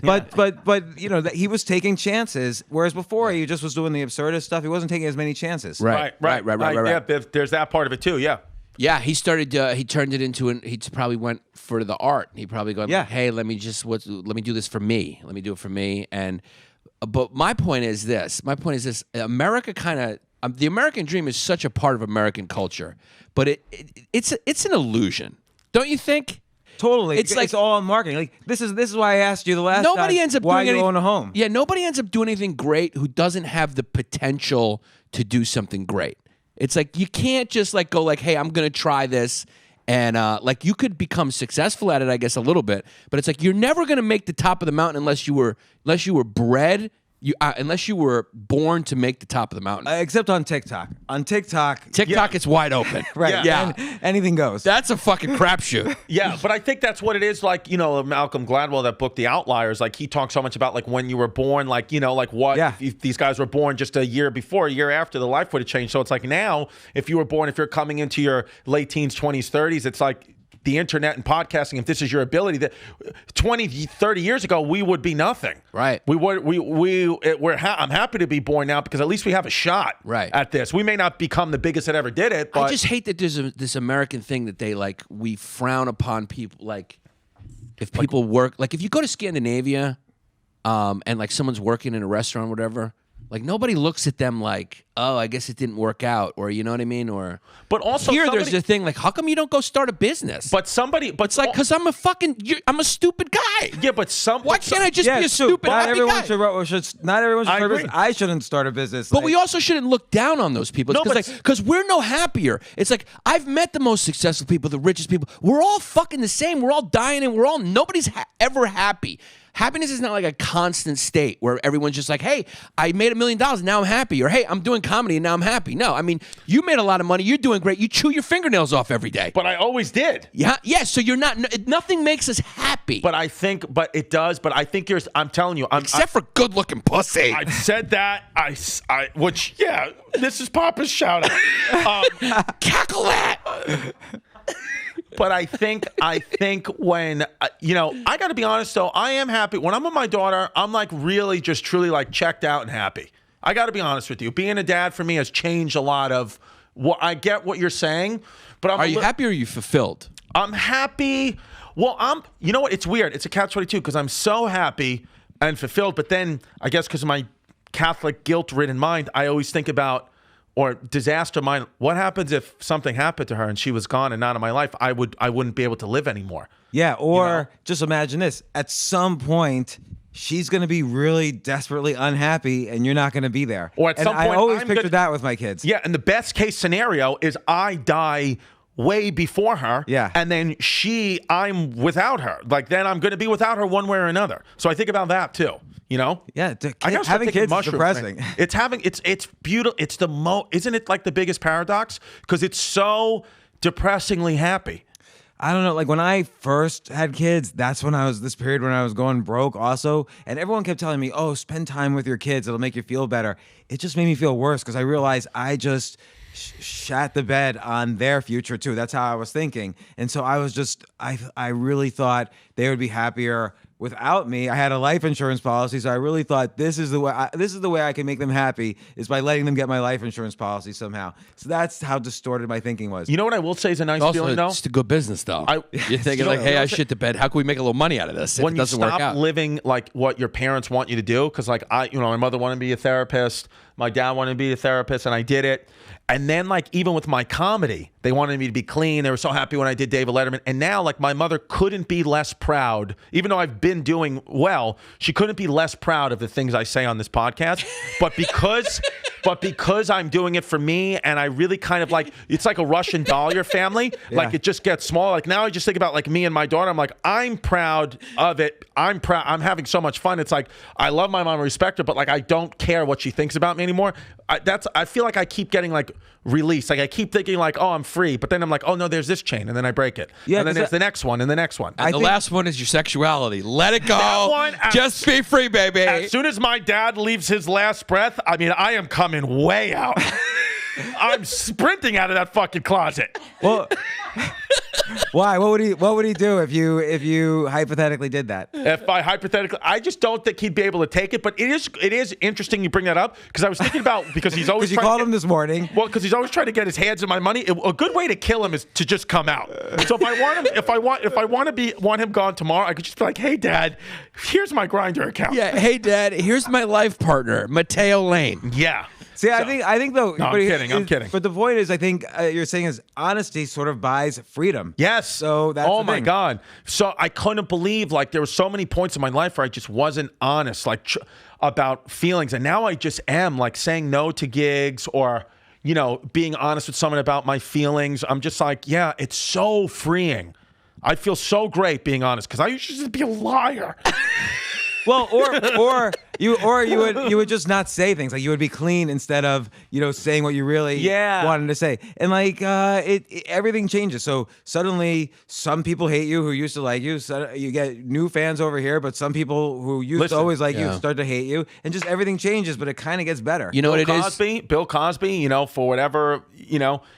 But that he was taking chances, whereas before he just was doing the absurdist stuff. He wasn't taking as many chances. Right. Yeah, there's that part of it too. Yeah. Yeah, he started. He turned it into he probably went for the art. He probably go, hey, let me do this for me. Let me do it for me. But my point is this. America the American dream is such a part of American culture, but it's an illusion. Don't you think? Totally. It's all marketing. Like this is why I asked you the last nobody time. Ends up why doing you own a home. Yeah, nobody ends up doing anything great who doesn't have the potential to do something great. It's like you can't just go hey, I'm gonna try this, and you could become successful at it, I guess, a little bit. But it's like you're never gonna make the top of the mountain unless you were bred. Unless you were born to make the top of the mountain. Except on TikTok. On TikTok, it's wide open. Right. Yeah. Anything goes. That's a fucking crapshoot. Yeah, but I think that's what it is. Like, Malcolm Gladwell, that book, The Outliers, like he talks so much about when you were born, what if these guys were born just a year before, a year after, the life would have changed. So it's like now, if you're coming into your late teens, 20s, 30s, it's like the internet and podcasting, if this is your ability, that 20, 30 years ago, we would be nothing. Right. I'm happy to be born now because at least we have a shot at this. We may not become the biggest that ever did it, but I just hate that there's this American thing that we frown upon people. If people work, if you go to Scandinavia, and someone's working in a restaurant or whatever, nobody looks at them like, oh, I guess it didn't work out, or you know what I mean, or. But also, there's a thing like, how come you don't go start a business? But it's like, because I'm a stupid guy. Yeah, but why can't I just be a stupid not everyone guy? Not everyone should start a business. I shouldn't start a business. But we also shouldn't look down on those people. Because we're no happier. It's like, I've met the most successful people, the richest people. We're all fucking the same. We're all dying, and nobody's ever happy. Happiness is not like a constant state where everyone's just like, hey, I made $1 million and now I'm happy. Or, hey, I'm doing comedy and now I'm happy. No, I mean, you made a lot of money. You're doing great. You chew your fingernails off every day. But I always did. Yeah. So you're not, nothing makes us happy. But it does. But I think I'm telling you. Except for good looking pussy. I've said that. This is Papa's shout out. Cackle that. But I think when, I got to be honest, though, I am happy. When I'm with my daughter, I'm like really just truly like checked out and happy. I got to be honest with you. Being a dad for me has changed a lot of what I get what you're saying. But are you happy or are you fulfilled? I'm happy. Well, you know what? It's weird. It's a catch-22 because I'm so happy and fulfilled. But then I guess because of my Catholic guilt-ridden mind, I always think about, or disaster mind, what happens if something happened to her and she was gone and not in my life? I wouldn't be able to live anymore. Yeah, or just imagine this. At some point, she's going to be really desperately unhappy and you're not going to be there. Or at some point, I always picture that with my kids. Yeah, and the best case scenario is I die way before her. Yeah. And then I'm without her. Like, then I'm going to be without her one way or another. So I think about that too. You know? Yeah, having kids is depressing. It's beautiful. It's isn't it like the biggest paradox? Because it's so depressingly happy. I don't know. Like when I first had kids, that's when this period when I was going broke also. And everyone kept telling me, oh, spend time with your kids. It'll make you feel better. It just made me feel worse because I realized I just shat the bed on their future too. That's how I was thinking. And so I really thought they would be happier without me. I had a life insurance policy, so I really thought this is the way I can make them happy is by letting them get my life insurance policy somehow. So that's how distorted my thinking was. You know what I will say is a nice feeling though? It's a good business though. You're thinking like, hey, I shit the bed. How can we make a little money out of this? When you stop living like what your parents want you to do, because like my mother wanted to be a therapist, my dad wanted to be a therapist, and I did it. And then like even with my comedy, they wanted me to be clean. They were so happy when I did David Letterman. And now like my mother couldn't be less proud, even though I've been doing well, she couldn't be less proud of the things I say on this podcast. But because I'm doing it for me, and I really kind of like, it's like a Russian doll, your family. Yeah. Like it just gets smaller. Like now I just think about like me and my daughter. I'm like, I'm proud of it. I'm proud. I'm having so much fun. It's like, I love my mom, respect her, but like, I don't care what she thinks about me anymore. I feel like I keep getting like released. Like I keep thinking like, oh, I'm free. But then I'm like, oh no, there's this chain. And then I break it. Yeah, and then there's the next one and the next one. And the last one is your sexuality. Let it go. Just be free, baby. As soon as my dad leaves his last breath, I mean, I am coming way out. I'm sprinting out of that fucking closet. Well, why? What would he do if you hypothetically did that? If I hypothetically, I just don't think he'd be able to take it. But it is interesting you bring that up because I was thinking about because he's always you called him this morning. Well, because he's always trying to get his hands in my money. A good way to kill him is to just come out. So if I want him gone tomorrow, I could just be like, hey, Dad, here's my Grindr account. Yeah, hey, Dad, here's my life partner, Mateo Lane. Yeah. See, I think though. No, I'm kidding. But the point is, I think you're saying is honesty sort of buys freedom. Yes. So that's oh my God. So I couldn't believe like there were so many points in my life where I just wasn't honest like about feelings, and now I just am like saying no to gigs or being honest with someone about my feelings. I'm just like, yeah, it's so freeing. I feel so great being honest because I used to just be a liar. Well, or you would just not say things. Like you would be clean instead of saying what you really wanted to say. And like everything changes. So suddenly some people hate you who used to like you. So you get new fans over here, but some people who used to always like you start to hate you. And just everything changes, but it kind of gets better. You know what it is? Bill Cosby, for whatever,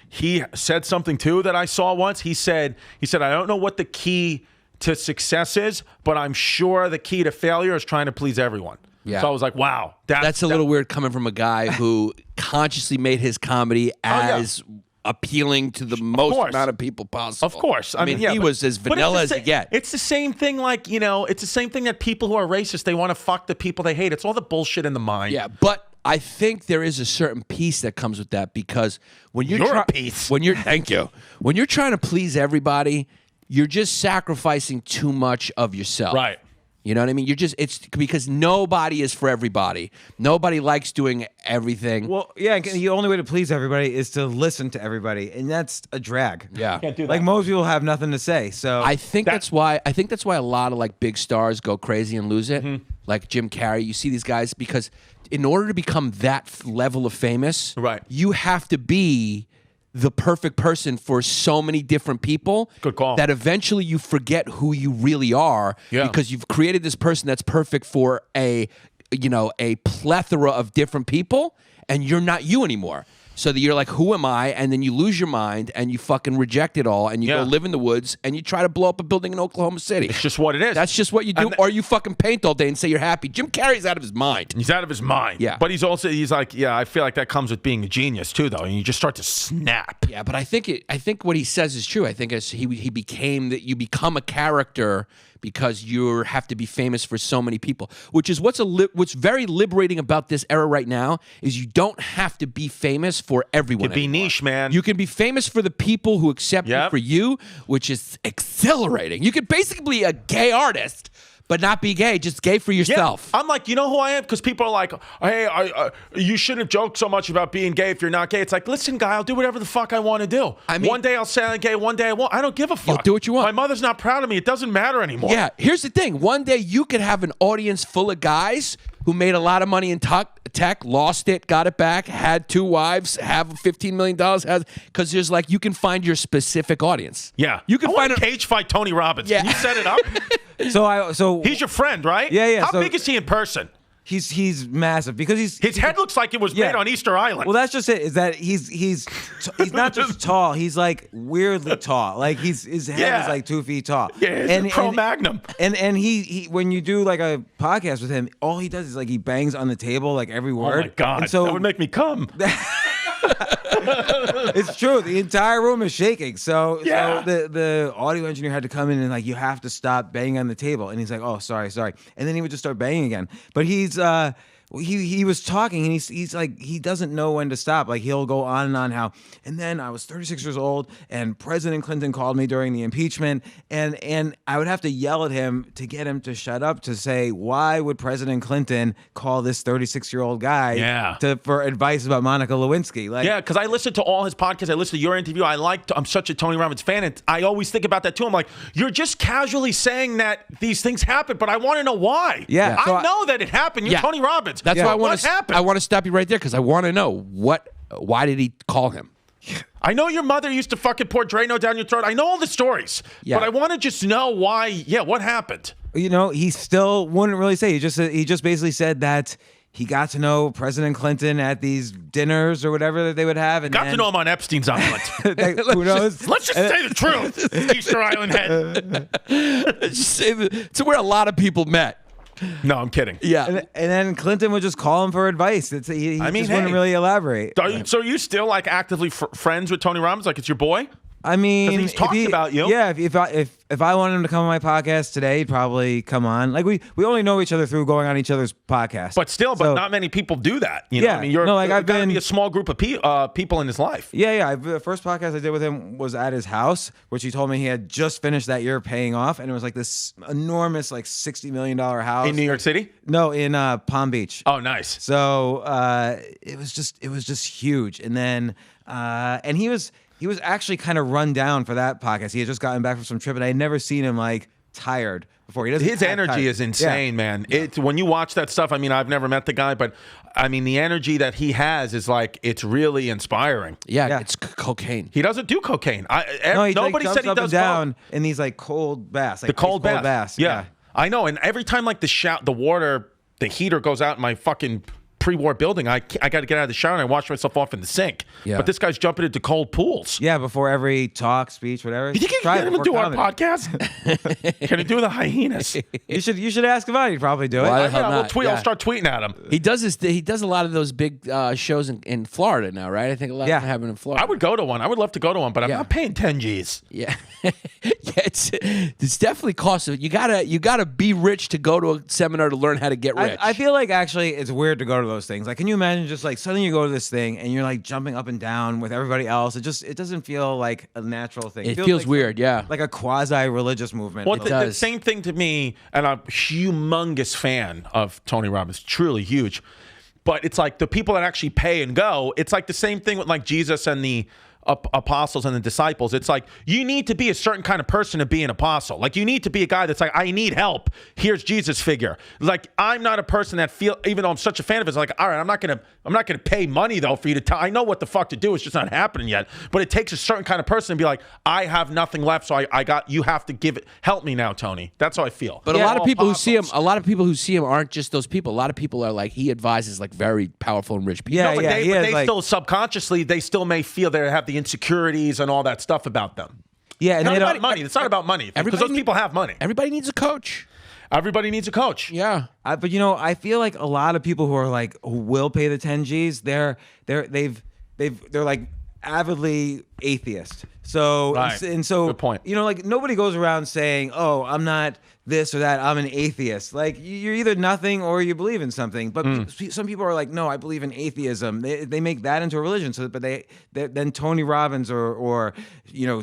he said something too that I saw once. He said I don't know what the key to success is, but I'm sure the key to failure is trying to please everyone. Yeah. So I was like, wow. That's a little weird coming from a guy who consciously made his comedy as appealing to the most amount of people possible. Of course. I mean, he was as vanilla as you get. It's the same thing it's the same thing that people who are racist, they want to fuck the people they hate. It's all the bullshit in the mind. Yeah, but I think there is a certain peace that comes with that because when you're You're a piece. thank you. When you're trying to please everybody, you're just sacrificing too much of yourself. Right. You know what I mean? It's because nobody is for everybody. Nobody likes doing everything. Well, yeah, the only way to please everybody is to listen to everybody, and that's a drag. Yeah. Can't do that. Like most people have nothing to say. So I think that's why a lot of like big stars go crazy and lose it. Like Jim Carrey, you see these guys because in order to become that level of famous, Right. you have to be the perfect person for so many different people. Good call. That eventually you forget who you really are because you've created this person that's perfect for a plethora of different people, and you're not you anymore. So that you're like, who am I? And then you lose your mind and you fucking reject it all and you go live in the woods and you try to blow up a building in Oklahoma City. It's just what it is. That's just what you do. Or you fucking paint all day and say you're happy. Jim Carrey's out of his mind. He's out of his mind. Yeah. But he's like, I feel like that comes with being a genius too, though. And you just start to snap. Yeah, but I think what he says is true. I think you become a character because you have to be famous for so many people, which is what's very liberating about this era right now is you don't have to be famous for everyone. You can be niche, man. You can be famous for the people who accept you for you, which is exhilarating. You can basically be a gay artist, but not be gay, just gay for yourself. Yeah. I'm like, you know who I am? Because people are like, hey, you shouldn't joke so much about being gay if you're not gay. It's like, listen, guy, I'll do whatever the fuck I want to do. I mean, one day I'll say I'm gay, one day I won't. I don't give a fuck. You'll do what you want. My mother's not proud of me. It doesn't matter anymore. Yeah, here's the thing. One day you could have an audience full of guys who made a lot of money in tech, lost it, got it back, had 2 wives, have $15 million, because there's like, you can find your specific audience. Yeah. You can find a cage fight Tony Robbins. Yeah. Can you set it up? So he's your friend, right? Yeah. How big is he in person? He's massive because his head looks like it was made on Easter Island. Well, that's just it. Is that he's not just tall. He's like weirdly tall. Like his head is like 2 feet tall. Yeah, it's a Cro-Magnon. And he when you do like a podcast with him, all he does is like he bangs on the table like every word. Oh my God, and so that would make me come. It's true. The entire room is shaking. So the audio engineer had to come in and like, you have to stop banging on the table. And he's like, oh, sorry. And then he would just start banging again. But he's he was talking and he's like, he doesn't know when to stop. Like he'll go on and on how, and then I was 36 years old and President Clinton called me during the impeachment and I would have to yell at him to get him to shut up, to say, why would President Clinton call this 36-year-old guy for advice about Monica Lewinsky? Like, yeah, because I listened to all his podcasts. I listened to your interview. I'm such a Tony Robbins fan, and I always think about that too. I'm like, you're just casually saying that these things happen, but I want to know why. Yeah. I know that it happened. You're Tony Robbins. That's why I want to stop you right there because I want to know why did he call him? I know your mother used to fucking pour Drano down your throat. I know all the stories, but I want to just know why. Yeah, what happened? You know, he still wouldn't really say. He just basically said that he got to know President Clinton at these dinners or whatever that they would have. And got to know him on Epstein's Island. Who knows? Let's just say the truth. Easter Island head. Let's just say it's where a lot of people met. No, I'm kidding. Yeah. And then Clinton would just call him for advice. He just wouldn't really elaborate. So are you still like actively friends with Tony Robbins? Like it's your boy? I mean, he's talked about you. Yeah, if I wanted him to come on my podcast today, he'd probably come on. Like we only know each other through going on each other's podcasts. But not many people do that. You know? I mean, I've been a small group of people in his life. Yeah. The first podcast I did with him was at his house, which he told me he had just finished that year paying off, and it was like this enormous, like $60 million house in New York City. No, in Palm Beach. Oh, nice. So it was just huge, and then and he was actually kind of run down for that podcast. He had just gotten back from some trip, and I had never seen him like tired before. His energy is insane, man. It's when you watch that stuff. I mean, I've never met the guy, but I mean, the energy that he has is like, it's really inspiring. Yeah. It's cocaine. He doesn't do cocaine. Nobody said he does down in these like cold baths. Like the cold baths. Yeah, I know. And every time like the water, the heater goes out in my fucking pre-war building, I got to get out of the shower and I wash myself off in the sink. Yeah. But this guy's jumping into cold pools. Yeah, before every talk, speech, whatever. You think he can even do our podcast? Can he do the Hyenas? You should ask him out. He'd probably do it. Why the hell I'll not? I'll start tweeting at him. He does a lot of those big shows in Florida now, right? I think a lot of them happen in Florida. I would go to one. I would love to go to one, but I'm not paying 10 G's. Yeah. It's definitely costly. You gotta be rich to go to a seminar to learn how to get rich. I feel like actually it's weird to go to those those things. Like, can you imagine just like suddenly you go to this thing and you're like jumping up and down with everybody else? It doesn't feel like a natural thing. It feels like weird, yeah. like a quasi-religious movement. Well, the same thing to me, and I'm a humongous fan of Tony Robbins, truly huge. But it's like the people that actually pay and go, it's like the same thing with like Jesus and the apostles and the disciples. It's like you need to be a certain kind of person to be an apostle. Like you need to be a guy that's like, I need help. Here's Jesus figure. Like I'm not a person that even though I'm such a fan of it, it's like, all right, I'm not gonna pay money though for you to tell. I know what the fuck to do. It's just not happening yet. But it takes a certain kind of person to be like, I have nothing left, so you have to give it. Help me now, Tony. That's how I feel. But a lot of people who see him, aren't just those people. A lot of people are like, he advises like very powerful and rich people. Yeah, but they still subconsciously, they still may feel they have the insecurities and all that stuff about them. Yeah, and it's not about money. It's not about money because those people have money. Everybody needs a coach. Everybody needs a coach. Yeah, but I feel like a lot of people who are like who will pay the 10 G's, they're like avidly atheist. So right. And so good point. Like nobody goes around saying, "Oh, I'm not this or that. I'm an atheist." Like you're either nothing or you believe in something. But some people are like, "No, I believe in atheism." They make that into a religion. So, but then Tony Robbins or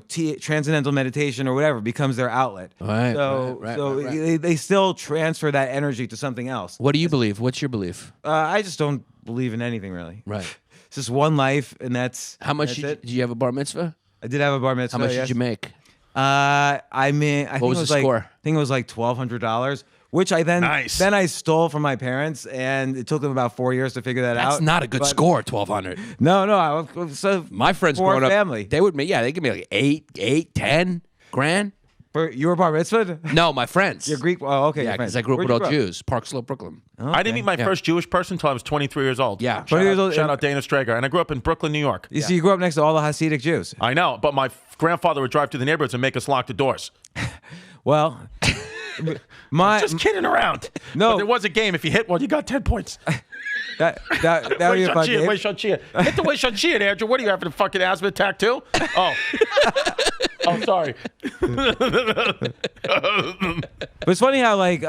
transcendental meditation or whatever becomes their outlet. Right. So they still transfer that energy to something else. What do you believe? What's your belief? I just don't believe in anything really. Right. It's just one life, and that's how much. Did I did have a bar mitzvah. How much did you make? I think what was the score? I think it was like $1,200, which I then I stole from my parents, and it took them about 4 years to figure that out. That's not a good score, 1,200. No. My friends poor growing up, family. they give me like 8, 10 grand. For your bar mitzvah? No, my friends. Your Greek? Oh, okay. Yeah, because I grew up with all Jews. Park Slope, Brooklyn. Okay. I didn't meet my first Jewish person until I was 23 years old. Yeah. Shout out Dana Strager. And I grew up in Brooklyn, New York. So you grew up next to all the Hasidic Jews. I know, but my grandfather would drive through the neighborhoods and make us lock the doors. Well, just kidding around. No. But there was a game. If you hit one, you got 10 points. that would be a fun game. Wait, Shon-Chia. Hit the way Shon-Chia, Andrew. What are you having a fucking asthma attack too? Oh. Oh, sorry. But it's funny how like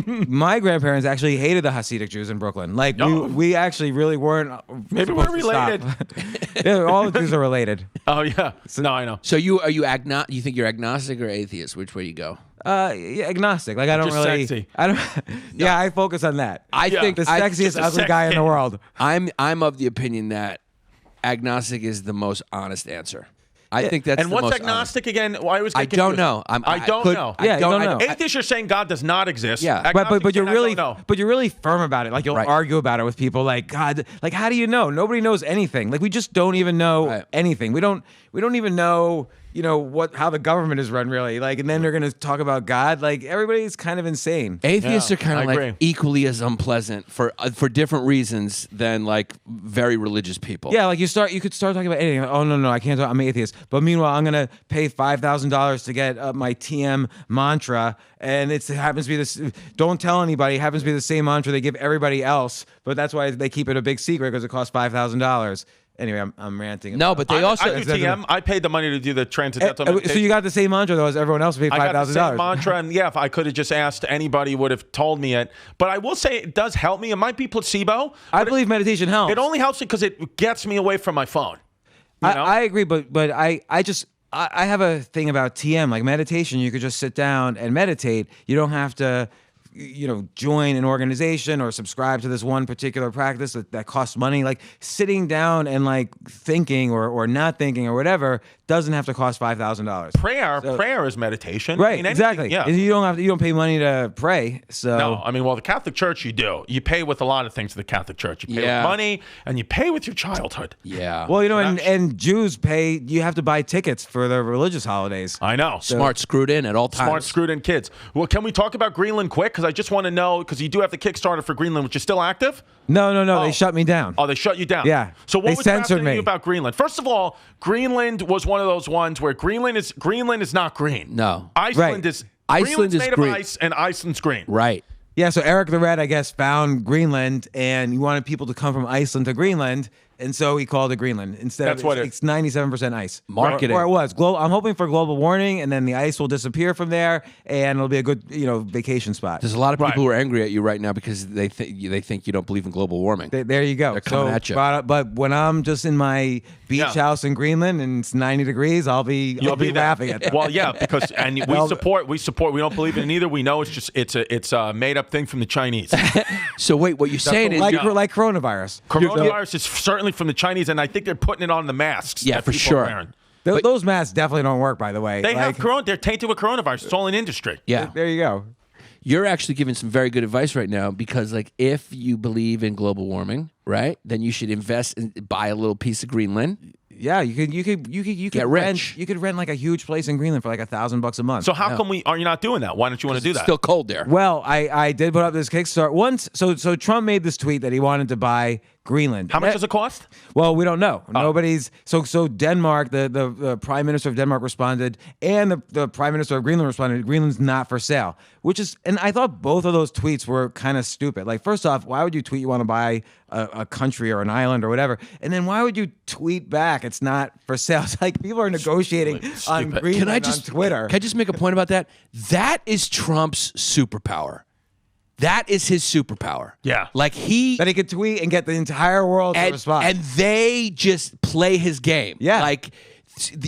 my grandparents actually hated the Hasidic Jews in Brooklyn. Like we actually really weren't. Maybe we're related. Yeah, all the Jews are related. Oh yeah. No, I know. So you think you're agnostic or atheist? Which way you go? Yeah, agnostic. Like I don't Just really. sexy. I don't. Yeah, I focus on that. I think the sexiest ugly guy in the world. I'm of the opinion that agnostic is the most honest answer. I think that's and the what's most agnostic again? Well, I was. I don't know. I don't know. Yeah, you don't know. Atheist, you're saying God does not exist. Yeah, but you're really know. but you're really firm about it. Like you'll argue about it with people. Like God, like how do you know? Nobody knows anything. Like we just don't even know anything. We don't even know. How the government is run really. Like, and then they're gonna talk about God. Like everybody's kind of insane. Atheists are kind of like equally as unpleasant for different reasons than like very religious people. Yeah, like you could start talking about anything. Like, oh no, I can't talk. I'm atheist. But meanwhile, I'm gonna pay $5,000 to get my TM mantra, and it happens to be this. Don't tell anybody. It happens to be the same mantra they give everybody else. But that's why they keep it a big secret because it costs $5,000. Anyway, I'm ranting. No, but they also. I do TM. I paid the money to do the transcendental meditation. So you got the same mantra though as everyone else paid $5,000. I got the same mantra, and yeah, if I could have just asked, anybody would have told me it. But I will say it does help me. It might be placebo. I believe meditation helps. It only helps me because it gets me away from my phone. I agree, but I have a thing about TM, like meditation. You could just sit down and meditate. You don't have to join an organization or subscribe to this one particular practice that costs money. Like sitting down and like thinking or not thinking or whatever doesn't have to cost $5,000. Prayer is meditation. Right, I mean, exactly. Yeah. You don't pay money to pray. So no, I mean, well, the Catholic Church you do. You pay with a lot of things to the Catholic Church. You pay with money and you pay with your childhood. Yeah. Well, and Jews pay. You have to buy tickets for the religious holidays. I know. Smart screwed in at all times. Smart screwed in kids. Well, can we talk about Greenland quick? Because I just want to know, because you do have the Kickstarter for Greenland, which is still active? No. They shut me down. Oh, they shut you down? Yeah. So what they was censored me about Greenland? First of all, Greenland was one of those ones where Greenland is not green. No. Iceland is made green. of ice, and Iceland's green. Right. Yeah, so Eric the Red, I guess, found Greenland, and he wanted people to come from Iceland to Greenland, and so he called it Greenland instead. That's what it's 97% ice. Marketing. Or it was. I'm hoping for global warming, and then the ice will disappear from there, and it'll be a good vacation spot. There's a lot of people who are angry at you right now because they think you don't believe in global warming. There you go. They're coming at you. But when I'm just in my beach house in Greenland and it's 90 degrees, I'll be laughing at that. Well, yeah, because we support. We don't believe in it either. We know it's a made up thing from the Chinese. So wait, what you're saying is like coronavirus. Coronavirus is certainly from the Chinese, and I think they're putting it on the masks. Yeah, that for people sure. are wearing. Those masks definitely don't work, by the way. They have they're tainted with coronavirus. It's all an industry. Yeah. There you go. You're actually giving some very good advice right now because, like, if you believe in global warming, right, then you should invest and buy a little piece of Greenland. Yeah, you could Get rich. You could rent like a huge place in Greenland for like $1,000 a month. So how come are you not doing that? Why don't you want to do It's that? still cold there. Well, I did put up this Kickstarter once. So Trump made this tweet that he wanted to buy Greenland. How much does it cost? Well, we don't know. Nobody's so Denmark, the prime minister of Denmark responded, and the prime minister of Greenland responded. Greenland's not for sale, and I thought both of those tweets were kind of stupid. Like, first off, why would you tweet you want to buy a country or an island or whatever, and then why would you tweet back it's not for sale? It's like people are negotiating on Greenland on Twitter. Can I just make a point about that? That is Trump's superpower. That is his superpower. Yeah. Like that he could tweet and get the entire world to respond. And they just play his game. Yeah. Like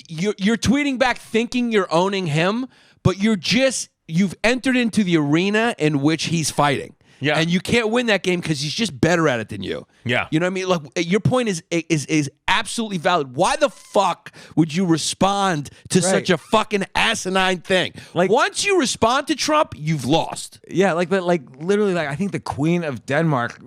you're tweeting back thinking you're owning him, but you've entered into the arena in which he's fighting. Yeah. And you can't win that game because he's just better at it than you. Yeah. You know what I mean? Like, your point is absolutely valid. Why the fuck would you respond to such a fucking asinine thing? Like, once you respond to Trump, you've lost. Yeah, literally, I think the Queen of Denmark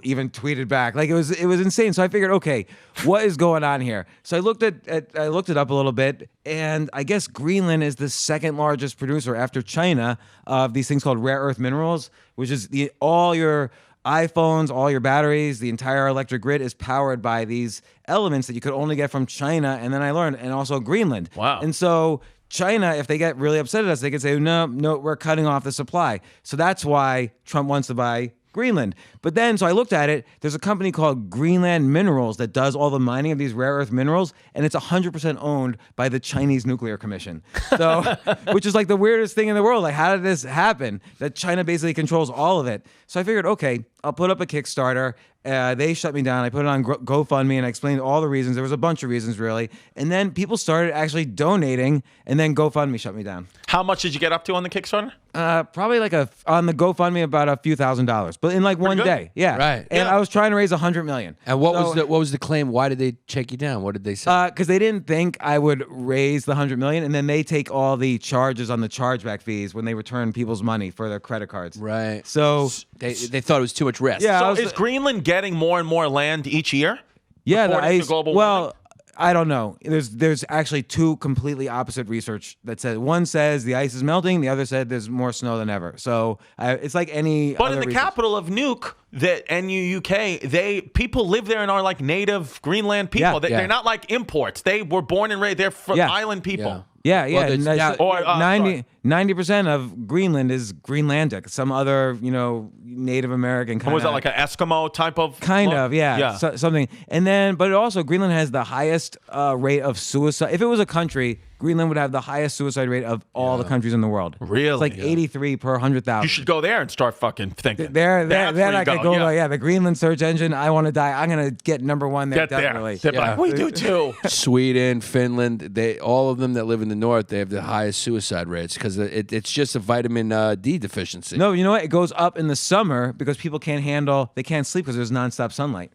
even tweeted back. Like, it was insane. So I figured, okay, what is going on here? So I looked it up a little bit, and I guess Greenland is the second largest producer after China of these things called rare earth minerals, which is all your iPhones, all your batteries, the entire electric grid is powered by these elements that you could only get from China. And then I learned, and also Greenland. Wow. And so China, if they get really upset at us, they could say, no, we're cutting off the supply. So that's why Trump wants to buy Greenland. But then, so I looked at it, there's a company called Greenland Minerals that does all the mining of these rare earth minerals, and it's 100% owned by the Chinese Nuclear Commission. So, which is like the weirdest thing in the world. Like, how did this happen? That China basically controls all of it. So I figured, okay, I'll put up a Kickstarter. They shut me down. I put it on GoFundMe and I explained all the reasons. There was a bunch of reasons, really. And then people started actually donating, and then GoFundMe shut me down. How much did you get up to on the Kickstarter? Probably on the GoFundMe about a few $1,000s, but in like one day. Yeah. Right. And I was trying to raise $100 million. And what was the claim? Why did they check you down? What did they say? Because they didn't think I would raise the $100 million, and then they take all the charges on the chargeback fees when they return people's money for their credit cards. Right. So they thought it was too much risk. Yeah. So is Greenland getting more and more land each year? Yeah, the according to ice. global Well, warming? I don't know. There's actually two completely opposite research that says one says the ice is melting, the other said there's more snow than ever. So it's like any. But other in the research. capital of Nuuk, the NUUK, people live there and are like native Greenland people. Yeah. They're not like imports. They were born and raised. They're island people. Yeah. Well, there's now- 90% of Greenland is Greenlandic. Some other, Native American kind of. Was that like an Eskimo type of? Kind look? of, yeah. Something. And then, but also Greenland has the highest rate of suicide. If it was a country, Greenland would have the highest suicide rate of all the countries in the world. Really? It's like 83 per 100,000. You should go there and start fucking thinking. There That's where I you could go. The Greenland search engine. I want to die. I'm gonna get #1 there. Get definitely. there. They're like, we do too. Sweden, Finland, all of them that live in the north, they have the highest suicide rates because it's just a vitamin D deficiency. No, you know what? It goes up in the summer because people can't sleep because there's nonstop sunlight.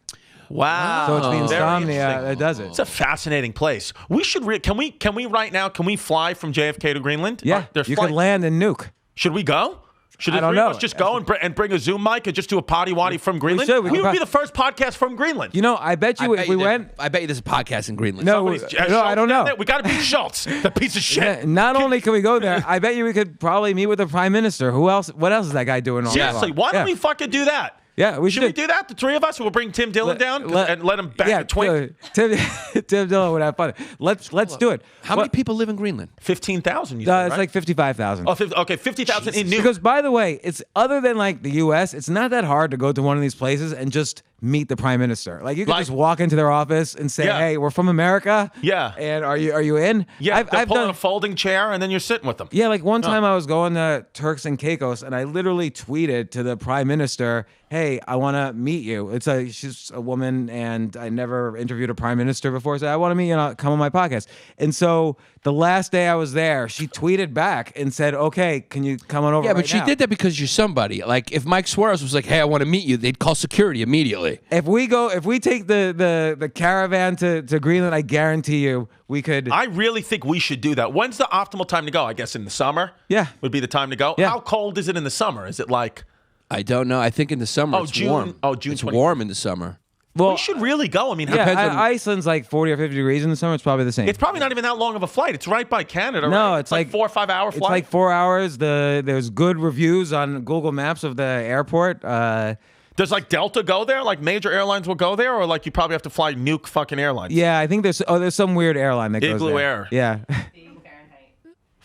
Wow. So it's the Very insomnia interesting. that does it. It's a fascinating place. We should. Can we right now? Can we fly from JFK to Greenland? Yeah, There's you flights. could land in Nuuk. Should we go? Should the I don't three of know. us just go and bring a Zoom mic and just do a potty waddy from Greenland? should. We We would could be the first podcast from Greenland. I bet you if we went. I bet you there's a podcast in Greenland. No, Somebody's- no, I Schultz don't down know. there? We got to beat Schultz, the piece of shit. Yeah, not only can we go there, I bet you we could probably meet with the prime minister. Who else? What else is that guy doing all day Seriously, long? why don't Yeah. we fucking do that? Yeah, we Should we do that? The three of us? We'll bring Tim Dillon down and let him back the twink. Tim Dillon would have fun. Let's do it. How many people live in Greenland? 15,000. It's right? like 55,000. Oh, 50,000 in Nuuk. Because by the way, it's other than like the U.S., it's not that hard to go to one of these places and just meet the prime minister. Like you could just walk into their office and say, "Hey, we're from America." Yeah. And are you in? Yeah. I've pulled a folding chair and then you're sitting with them. Yeah. Like one time I was going to Turks and Caicos and I literally tweeted to the prime minister, "Hey, I want to meet you." She's a woman and I never interviewed a prime minister before. So I want to meet you and come on my podcast. And so the last day I was there, she tweeted back and said, "Okay, can you come on over?" Yeah, but she did that because you're somebody. Like if Mike Suarez was like, "Hey, I want to meet you," they'd call security immediately. If we take the caravan to Greenland, I guarantee you we could. I really think we should do that. When's the optimal time to go? I guess in the summer. Yeah, would be the time to go. Yeah. How cold is it in the summer? Is it like? I don't know. I think in the summer it's June. warm. Oh, June. It's warm in the summer. Well, we should really go. I mean, Iceland's like 40 or 50 degrees in the summer. It's probably the same. It's probably not even that long of a flight. It's right by Canada. No, right? it's like 4 or 5 hour flight. It's like 4 hours. There's good reviews on Google Maps of the airport. Does like Delta go there? Like major airlines will go there, or like you probably have to fly Nuke fucking airlines? Yeah, I think there's some weird airline that goes Igloo there. Air. Yeah.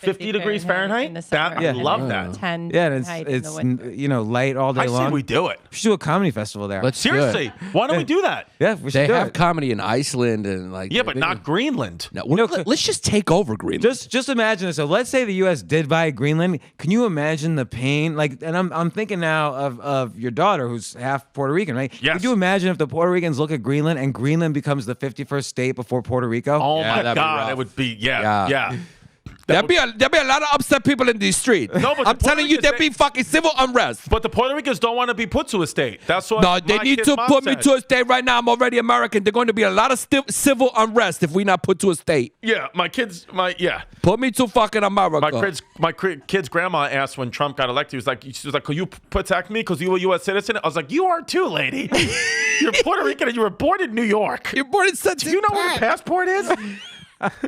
50 degrees Fahrenheit? I love that. 10 Yeah, and Fahrenheit in the winter. it's light all day I long. say we do it. We should do a comedy festival there. Let's do it. Seriously, why don't we do that? Yeah, we should They do have it. comedy in Iceland and like. Yeah, but not Greenland. No, let's just take over Greenland. Just imagine this. So let's say the U.S. did buy Greenland. Can you imagine the pain? Like, and I'm thinking now of your daughter who's half Puerto Rican, right? Yes. Could you imagine if the Puerto Ricans look at Greenland and Greenland becomes the 51st state before Puerto Rico? Oh Yeah, my that'd be God, rough. it would be yeah. There'll be a lot of upset people in the street. No, but I'm the telling you, Puerto there'll be Ricans, fucking civil unrest. But the Puerto Ricans don't want to be put to a state. That's what. No, they my need kid's to mom put me said. to a state right now. I'm already American. They're going to be a lot of civil unrest if we not put to a state. Yeah, Put me to fucking America. My kid's grandma asked when Trump got elected. She was like, "Could you protect me because you were a U.S. citizen?" I was like, "You are too, lady. You're Puerto Rican and you were born in New York. You're born in such. Do you know where your passport is?"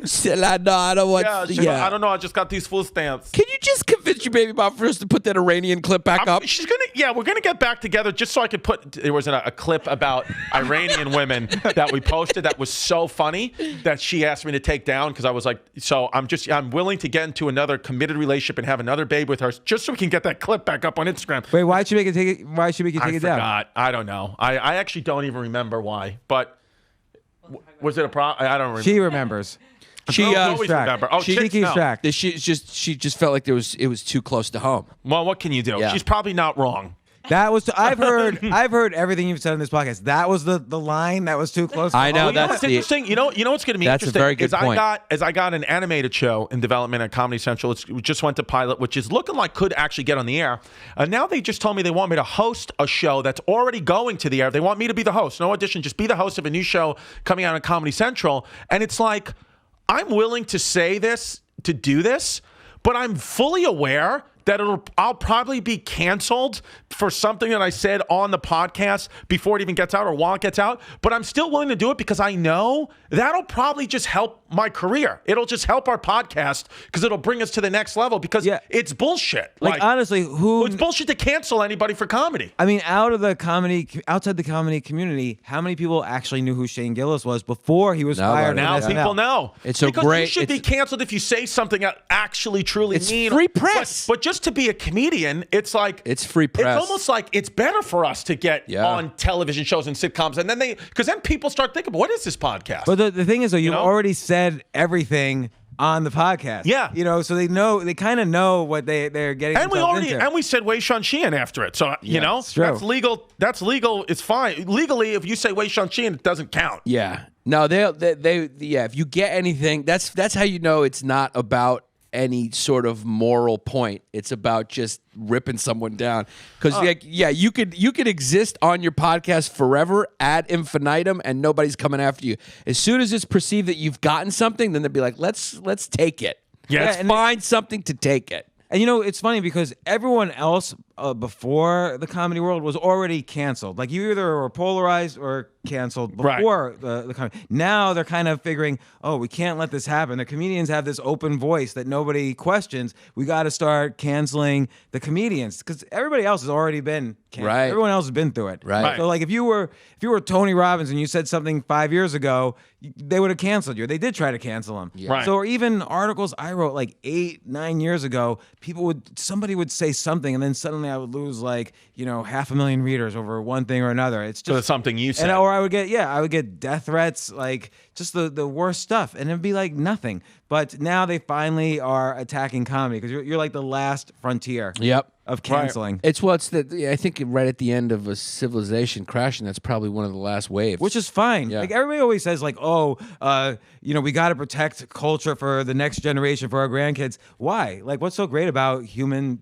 Shit, I know. I don't want. I don't know. I just got these food stamps. Can you just convince your baby mom first to put that Iranian clip back up? She's gonna. Yeah, we're gonna get back together just so I could put. There was a clip about Iranian women that we posted that was so funny that she asked me to take down because I was like, so I'm willing to get into another committed relationship and have another baby with her just so we can get that clip back up on Instagram. Wait, why should we take it? Why should we take it down? I forgot. I don't know. I actually don't even remember why. But was it a problem? I don't remember. She remembers. She always remember. Oh, she keeps track. She just felt like it was too close to home. Well, what can you do? Yeah. She's probably not wrong. That was. I've heard everything you've said in this podcast. That was the line that was too close. To I know, home. You know that's what's interesting? You know what's going to be That's a interesting? very good point. I got an animated show in development at Comedy Central. It just went to pilot, which is looking like could actually get on the air. Now they just told me they want me to host a show that's already going to the air. They want me to be the host. No audition, just be the host of a new show coming out on Comedy Central. And it's like, I'm willing to say this, to do this, but I'm fully aware that I'll probably be canceled for something that I said on the podcast before it even gets out or while it gets out. But I'm still willing to do it because I know that'll probably just help my career. It'll just help our podcast because it'll bring us to the next level because it's bullshit. Like honestly, it's bullshit to cancel anybody for comedy. I mean, outside the comedy community, how many people actually knew who Shane Gillis was before he was fired? Now people know. It's so because great. You should be canceled if you say something that actually truly It's mean. free press. But just to be a comedian, it's like it's free press. It's almost like it's better for us to get on television shows and sitcoms, and then because then people start thinking, what is this podcast? But the thing is, though, you've already said everything on the podcast. Yeah. So they kind of know what they're getting. And we said Wei Shan Xian after it. So, that's legal. That's legal. It's fine. Legally, if you say Wei Shan Xian, it doesn't count. Yeah. No, they if you get anything, that's how you know it's not about any sort of moral point. It's about just ripping someone down. Because you could exist on your podcast forever ad infinitum and nobody's coming after you. As soon as it's perceived that you've gotten something, then they'll be like, let's take it. Let's find something to take it. And it's funny because everyone else before the comedy world was already canceled. Like you either were polarized or canceled before the comedy. Now they're kind of figuring, oh, we can't let this happen. The comedians have this open voice that nobody questions. We got to start canceling the comedians because everybody else has already been canceled. Right. Everyone else has been through it. Right. So like if you were Tony Robbins and you said something 5 years ago, they would have canceled you. They did try to cancel him. Yeah. Right. So or even articles I wrote like 8-9 years ago, somebody would say something and then suddenly suddenly I would lose like 500,000 readers over one thing or another. It's just something you said. or I would get death threats, like just the worst stuff, and it'd be like nothing. But now they finally are attacking comedy because you're like the last frontier. Yep. Of canceling. It's I think right at the end of a civilization crashing, that's probably one of the last waves. Which is fine. Yeah. Like everybody always says, like, we got to protect culture for the next generation, for our grandkids. Why? Like, what's so great about human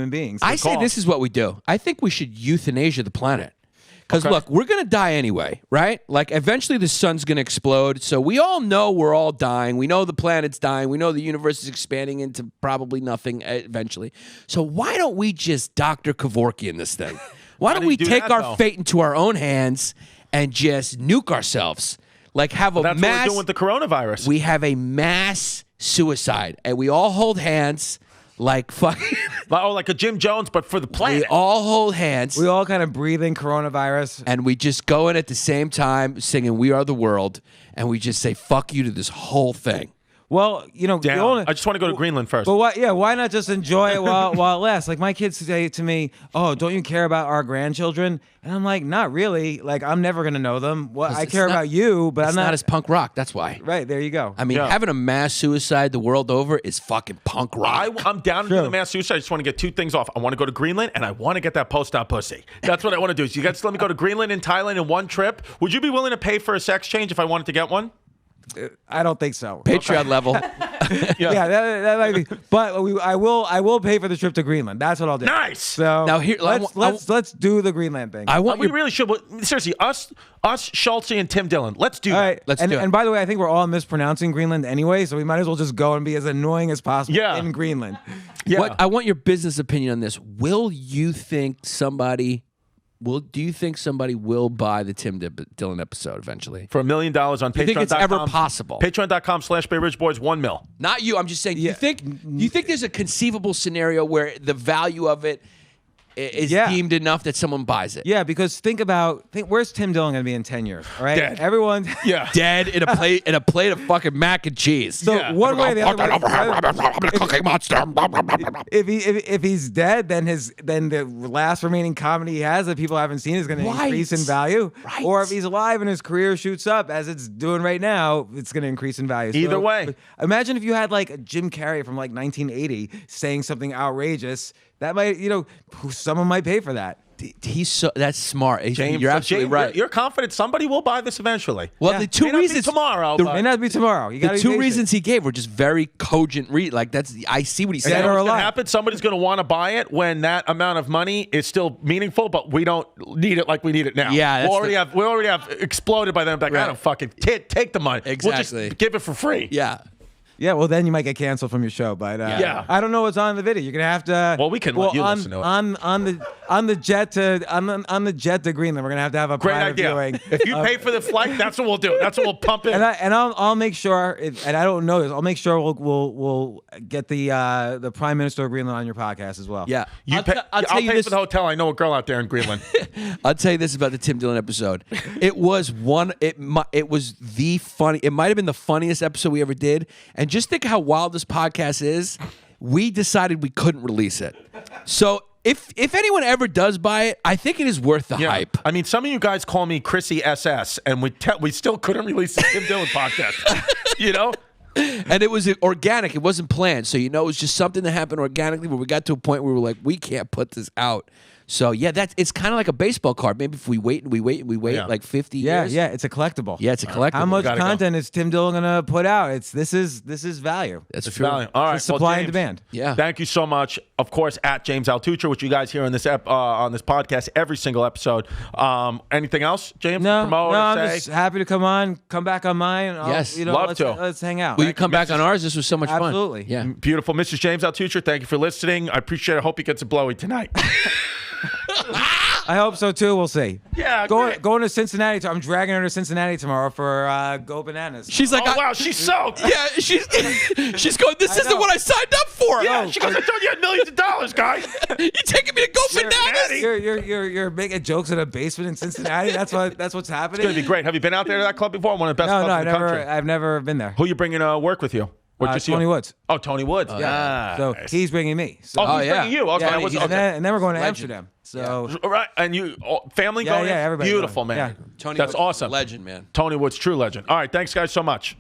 beings? I say this is what we do. I think we should euthanasia the planet. Because, look, we're going to die anyway, right? Like, eventually the sun's going to explode. So we all know we're all dying. We know the planet's dying. We know the universe is expanding into probably nothing eventually. So why don't we just Dr. Kevorkian this thing? Why don't we take our fate into our own hands and just nuke ourselves? Like, have a That's mass... what we're doing with the coronavirus. We have a mass suicide. And we all hold hands... Like fucking, like a Jim Jones, but for the planet. We all hold hands. We all kind of breathe in coronavirus. And we just go in at the same time singing We Are the World. And we just say, fuck you to this whole thing. Well, I just want to go to Greenland first. But why not just enjoy it while it lasts? Like my kids say to me, "Oh, don't you care about our grandchildren?" And I'm like, "Not really. Like I'm never gonna know them. Well, I care about you, but I'm not as punk rock. That's why." Right there, you go. I mean, having a mass suicide the world over is fucking punk rock. I'm down to do the mass suicide. I just want to get two things off. I want to go to Greenland, and I want to get that post-op pussy. That's what I want to do. So you guys let me go to Greenland and Thailand in one trip. Would you be willing to pay for a sex change if I wanted to get one? I don't think so. Patreon level. Yeah, that might be. But I will pay for the trip to Greenland. That's what I'll do. Nice. So now here, let's do the Greenland thing. We really should. Seriously, us, Schultze and Tim Dillon. Let's do that. Right. Let's do it. And by the way, I think we're all mispronouncing Greenland anyway, so we might as well just go and be as annoying as possible in Greenland. Yeah. I want your business opinion on this. Do you think somebody will buy the Tim Dillon episode eventually? For $1 million on Patreon.com. Do you think it's ever possible? Patreon.com/BayRidgeBoys, 1 mil. Not you. I'm just saying, do you think there's a conceivable scenario where the value of it is deemed enough that someone buys it? Yeah, because think where's Tim Dillon going to be in 10 years? All right, dead. Everyone, dead in a plate of fucking mac and cheese. So one way or the other, if he's dead, then the last remaining comedy he has that people haven't seen is going to increase in value. Right. Or if he's alive and his career shoots up as it's doing right now, it's going to increase in value. Either way, imagine if you had like Jim Carrey from like 1980 saying something outrageous. That might, someone might pay for that. That's smart. James, you're absolutely right. You're confident somebody will buy this eventually. Well, the two may not reasons be tomorrow. May not be tomorrow. The two reasons he gave were just very cogent. I see what he said. What's going to happen? Somebody's going to want to buy it when that amount of money is still meaningful, but we don't need it like we need it now. Yeah, we already have exploded by then. Like, I don't fucking take the money. Exactly. We'll just give it for free. Yeah. Yeah, well, then you might get canceled from your show, but I don't know what's on the video. You're gonna have to. Well, we can let you listen to it. On the jet to Greenland. We're gonna have a great private idea. viewing. If you pay for the flight, that's what we'll do. That's what we'll pump in. And I'll make sure. And I don't know this. I'll make sure we'll get the Prime Minister of Greenland on your podcast as well. Yeah, I'll pay for the hotel. I know a girl out there in Greenland. I'll tell you this about the Tim Dillon episode. It was the funny. It might have been the funniest episode we ever did. And just think how wild this podcast is. We decided we couldn't release it. So if anyone ever does buy it, I think it is worth the hype. I mean, some of you guys call me Chrissy SS, and we still couldn't release the Tim Dillon podcast. And it was organic. It wasn't planned. So, it was just something that happened organically where we got to a point where we were like, we can't put this out. So, it's kind of like a baseball card. Maybe if we wait like 50 years. Yeah, it's a collectible. Yeah, it's a collectible. How much content is Tim Dillon going to put out? This is value. That's true. Value. All right. It's supply James, and demand. Yeah. Thank you so much. Of course, at James Altucher, which you guys hear on this podcast every single episode. Anything else, James? No, I'm just happy to come back on mine. Yes. Love to. Let's hang out. Will you come back on ours? This was so much fun. Absolutely. Yeah. Beautiful. Mrs. James Altucher, thank you for listening. I appreciate it. I hope he gets a blowy tonight. I hope so too. We'll see. Yeah, going to Cincinnati. I'm dragging her to Cincinnati tomorrow for Go Bananas. She's like, wow, she's soaked. Yeah, she's going. This isn't what I signed up for. Yeah, she goes, I told you had millions of dollars, guy. You taking me to Go Bananas? You're making jokes in a basement in Cincinnati. That's what's happening. It's gonna be great. Have you been out there to that club before? One of the best clubs in the country. I've never been there. Who you bringing to work with you? What you see? Tony Woods. Oh, Tony Woods. Yeah. So he's bringing me. So, Oh, he's bringing you. Okay. Yeah, Okay. and then we're going to Amsterdam. So Right, and you family Yeah, going? yeah, everybody Beautiful, going. man. Yeah. Tony That's Woods, awesome. legend, man. Tony Woods, true legend. All right, thanks guys so much.